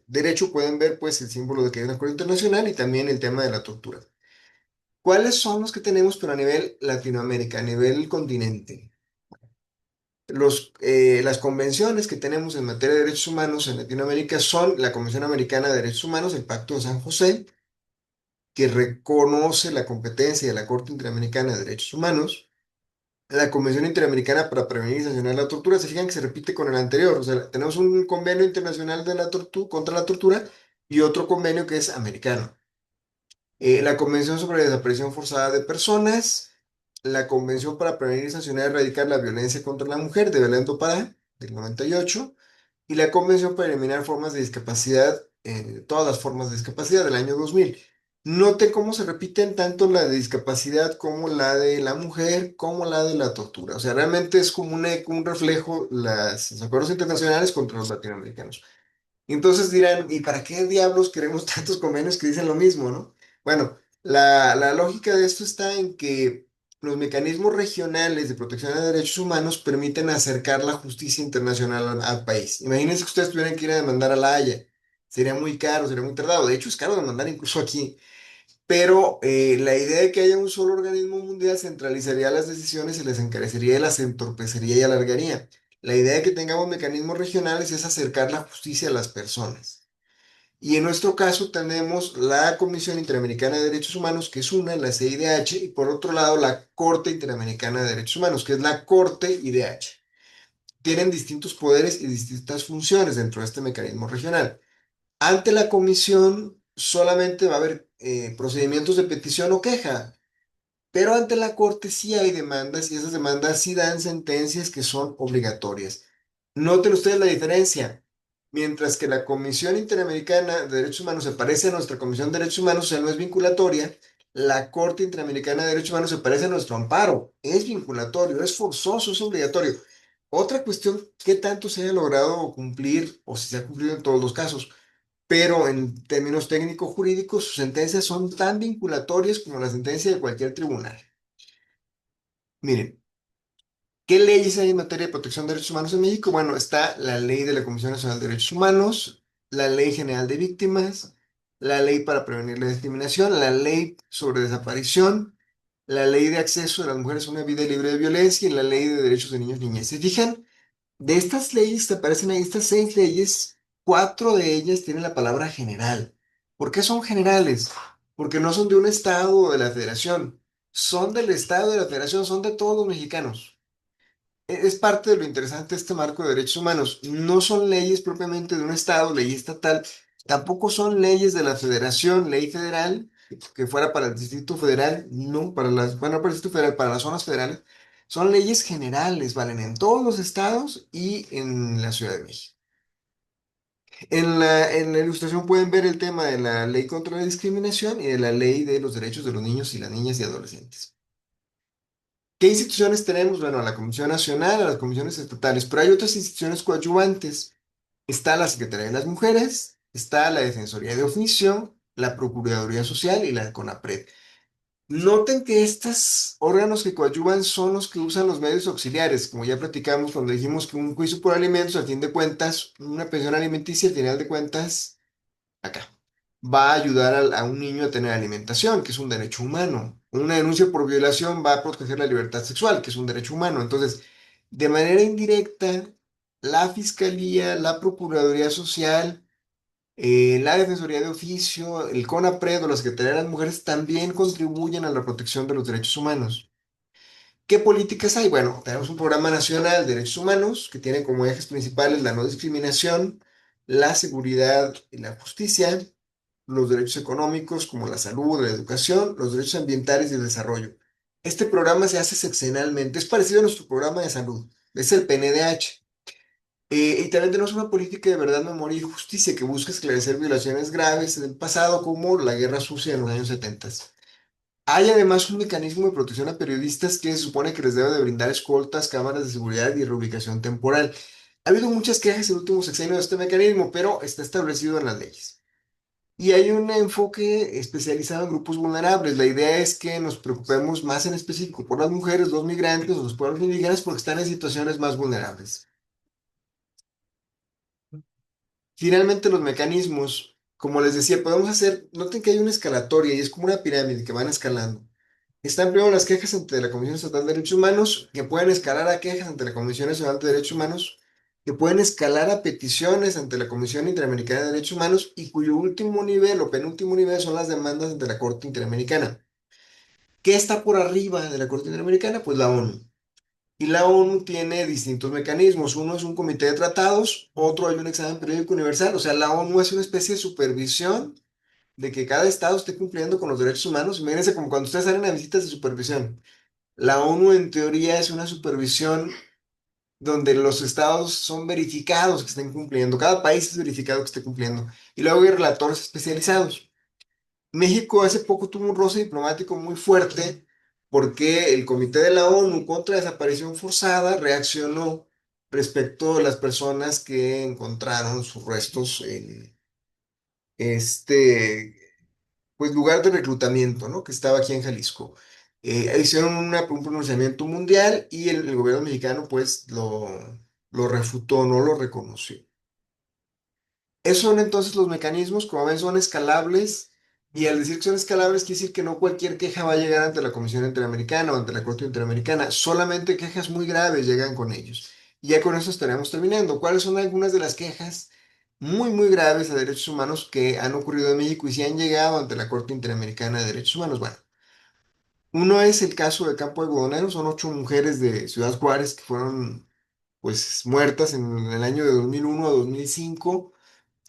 derecho pueden ver pues el símbolo de que hay un acuerdo internacional y también el tema de la tortura. ¿Cuáles son los que tenemos pero a nivel Latinoamérica, a nivel continente? Las convenciones que tenemos en materia de derechos humanos en Latinoamérica son la Convención Americana de Derechos Humanos, el Pacto de San José, que reconoce la competencia de la Corte Interamericana de Derechos Humanos, la Convención Interamericana para Prevenir y Sancionar la Tortura. Se fijan que se repite con el anterior, o sea, tenemos un convenio internacional de contra la tortura y otro convenio que es americano. La Convención sobre la Desaparición Forzada de Personas, la Convención para Prevenir y Sancionar y Erradicar la Violencia contra la Mujer de Belém do Pará, del 98, y la Convención para Eliminar Formas de Discapacidad, todas las formas de discapacidad del año 2000. Note cómo se repiten tanto la de discapacidad como la de la mujer, como la de la tortura. O sea, realmente es como un eco, un reflejo los acuerdos internacionales contra los latinoamericanos. Entonces dirán, ¿y para qué diablos queremos tantos convenios que dicen lo mismo, no? Bueno, la lógica de esto está en que los mecanismos regionales de protección de derechos humanos permiten acercar la justicia internacional al país. Imagínense que ustedes tuvieran que ir a demandar a La Haya. Sería muy caro, sería muy tardado. De hecho, es caro demandar incluso aquí. Pero la idea de que haya un solo organismo mundial centralizaría las decisiones y las encarecería y las entorpecería y alargaría. La idea de que tengamos mecanismos regionales es acercar la justicia a las personas. Y en nuestro caso tenemos la Comisión Interamericana de Derechos Humanos, que es una, la CIDH, y por otro lado la Corte Interamericana de Derechos Humanos, que es la Corte IDH. Tienen distintos poderes y distintas funciones dentro de este mecanismo regional. Ante la comisión solamente va a haber procedimientos de petición o queja, pero ante la corte sí hay demandas y esas demandas sí dan sentencias que son obligatorias. Noten ustedes la diferencia. Mientras que la Comisión Interamericana de Derechos Humanos se parece a nuestra Comisión de Derechos Humanos, o sea, no es vinculatoria, la Corte Interamericana de Derechos Humanos se parece a nuestro amparo. Es vinculatorio, es forzoso, es obligatorio. Otra cuestión, ¿qué tanto se haya logrado cumplir o si se ha cumplido en todos los casos? Pero en términos técnico-jurídicos, sus sentencias son tan vinculatorias como la sentencia de cualquier tribunal. Miren, ¿qué leyes hay en materia de protección de derechos humanos en México? Bueno, está la ley de la Comisión Nacional de Derechos Humanos, la Ley General de Víctimas, la Ley para Prevenir la Discriminación, la Ley sobre Desaparición, la Ley de Acceso de las Mujeres a una Vida Libre de Violencia y la Ley de Derechos de Niños y Niñas. ¿Se fijan? De estas leyes, te aparecen ahí estas 6 leyes, 4 de ellas tienen la palabra general. ¿Por qué son generales? Porque no son de un estado o de la federación, son del estado de la federación, son de todos los mexicanos. Es parte de lo interesante de este marco de derechos humanos. No son leyes propiamente de un estado, ley estatal, tampoco son leyes de la federación, ley federal, que fuera para el Distrito Federal, no, bueno, para el Distrito Federal, para las zonas federales. Son leyes generales, valen en todos los estados y en la Ciudad de México. En la ilustración pueden ver el tema de la ley contra la discriminación y de la ley de los derechos de los niños y las niñas y adolescentes. ¿Qué instituciones tenemos? Bueno, a la Comisión Nacional, a las comisiones estatales, pero hay otras instituciones coadyuvantes. Está la Secretaría de las Mujeres, está la Defensoría de Oficio, la Procuraduría Social y la CONAPRED. Noten que estos órganos que coadyuvan son los que usan los medios auxiliares, como ya platicamos cuando dijimos que un juicio por alimentos, al fin de cuentas, una pensión alimenticia, al final de cuentas, acá, va a ayudar a un niño a tener alimentación, que es un derecho humano. Una denuncia por violación va a proteger la libertad sexual, que es un derecho humano. Entonces, de manera indirecta, la Fiscalía, la Procuraduría Social, la Defensoría de Oficio, el CONAPRED o la Secretaría de las Mujeres también contribuyen a la protección de los derechos humanos. ¿Qué políticas hay? Bueno, tenemos un programa nacional de derechos humanos que tiene como ejes principales la no discriminación, la seguridad y la justicia, los derechos económicos como la salud, la educación, los derechos ambientales y el desarrollo. Este programa se hace sexenalmente, es parecido a nuestro programa de salud, es el PNDH. Y también tenemos una política de verdad, memoria y justicia que busca esclarecer violaciones graves del pasado como la Guerra Sucia en los años 70. Hay además un mecanismo de protección a periodistas que se supone que les debe de brindar escoltas, cámaras de seguridad y reubicación temporal. Ha habido muchas quejas en el último sexenio de este mecanismo, pero está establecido en las leyes. Y hay un enfoque especializado en grupos vulnerables. La idea es que nos preocupemos más en específico por las mujeres, los migrantes o los pueblos indígenas porque están en situaciones más vulnerables. Finalmente, los mecanismos, como les decía, podemos hacer, noten que hay una escalatoria y es como una pirámide que van escalando. Están primero las quejas ante la Comisión Estatal de Derechos Humanos, que pueden escalar a quejas ante la Comisión Nacional de Derechos Humanos, que pueden escalar a peticiones ante la Comisión Interamericana de Derechos Humanos y cuyo último nivel o penúltimo nivel son las demandas ante la Corte Interamericana. ¿Qué está por arriba de la Corte Interamericana? Pues la ONU. Y la ONU tiene distintos mecanismos. Uno es un comité de tratados, otro hay un examen periódico universal. O sea, la ONU hace una especie de supervisión de que cada estado esté cumpliendo con los derechos humanos. Imagínense como cuando ustedes salen a visitas de supervisión. La ONU en teoría es una supervisión donde los estados son verificados que estén cumpliendo. Cada país es verificado que esté cumpliendo. Y luego hay relatores especializados. México hace poco tuvo un roce diplomático muy fuerte porque el Comité de la ONU contra la desaparición forzada reaccionó respecto a las personas que encontraron sus restos en este pues, lugar de reclutamiento, ¿no? Que estaba aquí en Jalisco. Hicieron un pronunciamiento mundial y el gobierno mexicano pues lo refutó, no lo reconoció. Esos son entonces los mecanismos, como ven, son escalables y al decir que son escalables quiere decir que no cualquier queja va a llegar ante la Comisión Interamericana o ante la Corte Interamericana, solamente quejas muy graves llegan con ellos. Y ya con eso estaremos terminando. ¿Cuáles son algunas de las quejas muy, muy graves de derechos humanos que han ocurrido en México y si han llegado ante la Corte Interamericana de Derechos Humanos? Bueno, uno es el caso de Campo de Algodonero, son 8 mujeres de Ciudad Juárez que fueron pues muertas en el año de 2001 a 2005.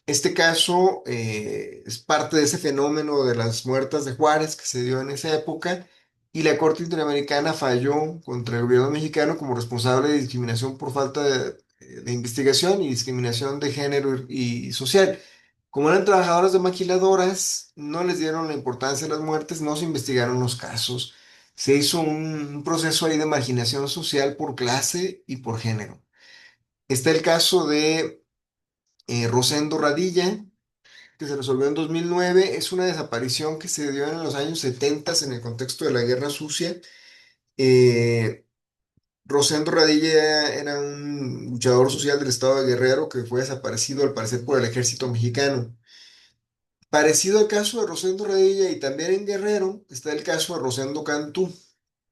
Este caso es parte de ese fenómeno de las muertas de Juárez que se dio en esa época y la Corte Interamericana falló contra el gobierno mexicano como responsable de discriminación por falta de investigación y discriminación de género y social. Como eran trabajadoras de maquiladoras, no les dieron la importancia a las muertes, no se investigaron los casos. Se hizo un proceso ahí de marginación social por clase y por género. Está el caso de Rosendo Radilla, que se resolvió en 2009. Es una desaparición que se dio en los años 70 en el contexto de la Guerra Sucia. Eh, Rosendo Radilla era un luchador social del estado de Guerrero que fue desaparecido al parecer por el ejército mexicano. Parecido al caso de Rosendo Radilla y también en Guerrero está el caso de Rosendo Cantú,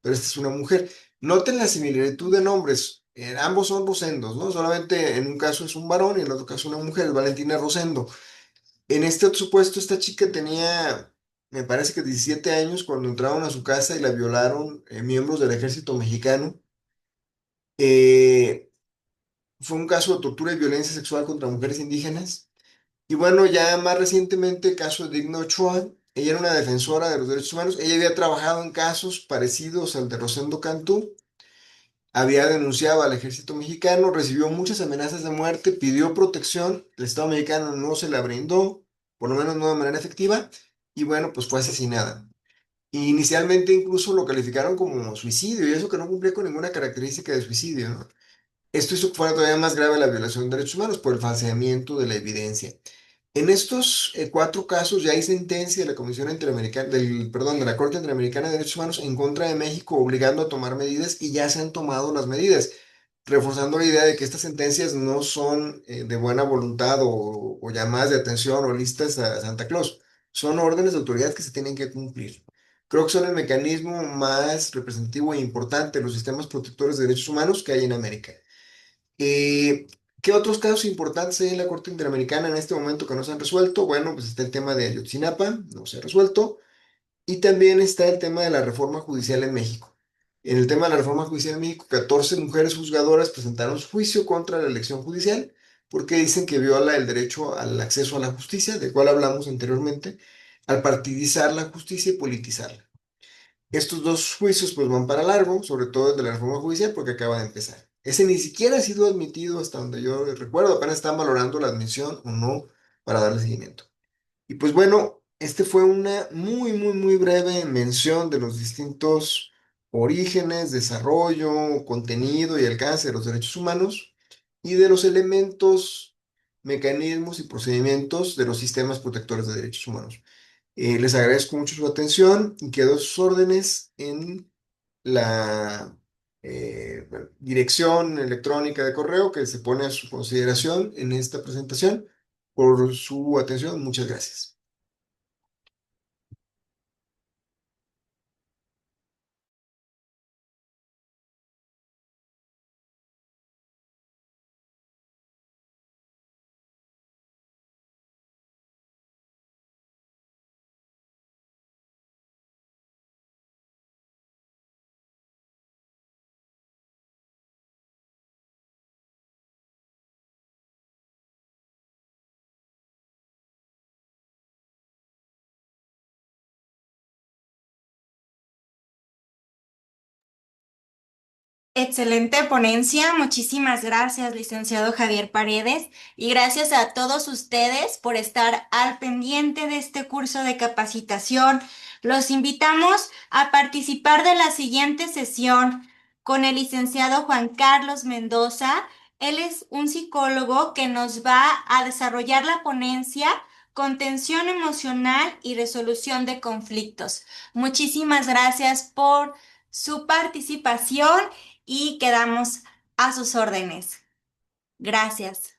pero esta es una mujer. Noten la similitud de nombres. Ambos son Rosendos, ¿no? Solamente en un caso es un varón y en el otro caso una mujer, Valentina Rosendo. En este otro supuesto, esta chica tenía, me parece que 17 años cuando entraron a su casa y la violaron miembros del ejército mexicano. Eh, Fue un caso de tortura y violencia sexual contra mujeres indígenas. Y bueno, ya más recientemente el caso de Digna Ochoa. Ella era una defensora de los derechos humanos. Ella había trabajado en casos parecidos al de Rosendo Cantú. Había denunciado al ejército mexicano, recibió muchas amenazas de muerte, pidió protección, el Estado mexicano no se la brindó, por lo menos no de manera efectiva, y bueno, pues fue asesinada. Inicialmente incluso lo calificaron como suicidio, y eso que no cumplía con ninguna característica de suicidio, ¿no? Esto hizo que fuera todavía más grave la violación de derechos humanos por el falseamiento de la evidencia. En estos cuatro casos ya hay sentencia de la Comisión Interamericana, perdón, de la Corte Interamericana de Derechos Humanos en contra de México, obligando a tomar medidas y ya se han tomado las medidas, reforzando la idea de que estas sentencias no son de buena voluntad o llamadas de atención o listas a Santa Claus, son órdenes de autoridad que se tienen que cumplir. Creo que son el mecanismo más representativo e importante de los sistemas protectores de derechos humanos que hay en América. Eh, ¿Qué otros casos importantes hay en la Corte Interamericana en este momento que no se han resuelto? Bueno, pues está el tema de Ayotzinapa, no se ha resuelto, y también está el tema de la reforma judicial en México. En el tema de la reforma judicial en México, 14 mujeres juzgadoras presentaron su juicio contra la elección judicial porque dicen que viola el derecho al acceso a la justicia, del cual hablamos anteriormente, al partidizar la justicia y politizarla. Estos dos juicios pues van para largo, sobre todo el de la reforma judicial, porque acaba de empezar. Ese ni siquiera ha sido admitido hasta donde yo recuerdo, apenas están valorando la admisión o no para darle seguimiento. Y pues bueno, este fue una muy breve mención de los distintos orígenes, desarrollo, contenido y alcance de los derechos humanos y de los elementos, mecanismos y procedimientos de los sistemas protectores de derechos humanos. Les agradezco mucho su atención y quedo a sus órdenes en la bueno, dirección electrónica de correo que se pone a su consideración en esta presentación. Por su atención, muchas gracias. Excelente ponencia, muchísimas gracias, licenciado Javier Paredes, y gracias a todos ustedes por estar al pendiente de este curso de capacitación. Los invitamos a participar de la siguiente sesión con el licenciado Juan Carlos Mendoza. Él es un psicólogo que nos va a desarrollar la ponencia Contención emocional y resolución de conflictos. Muchísimas gracias por su participación y quedamos a sus órdenes. Gracias.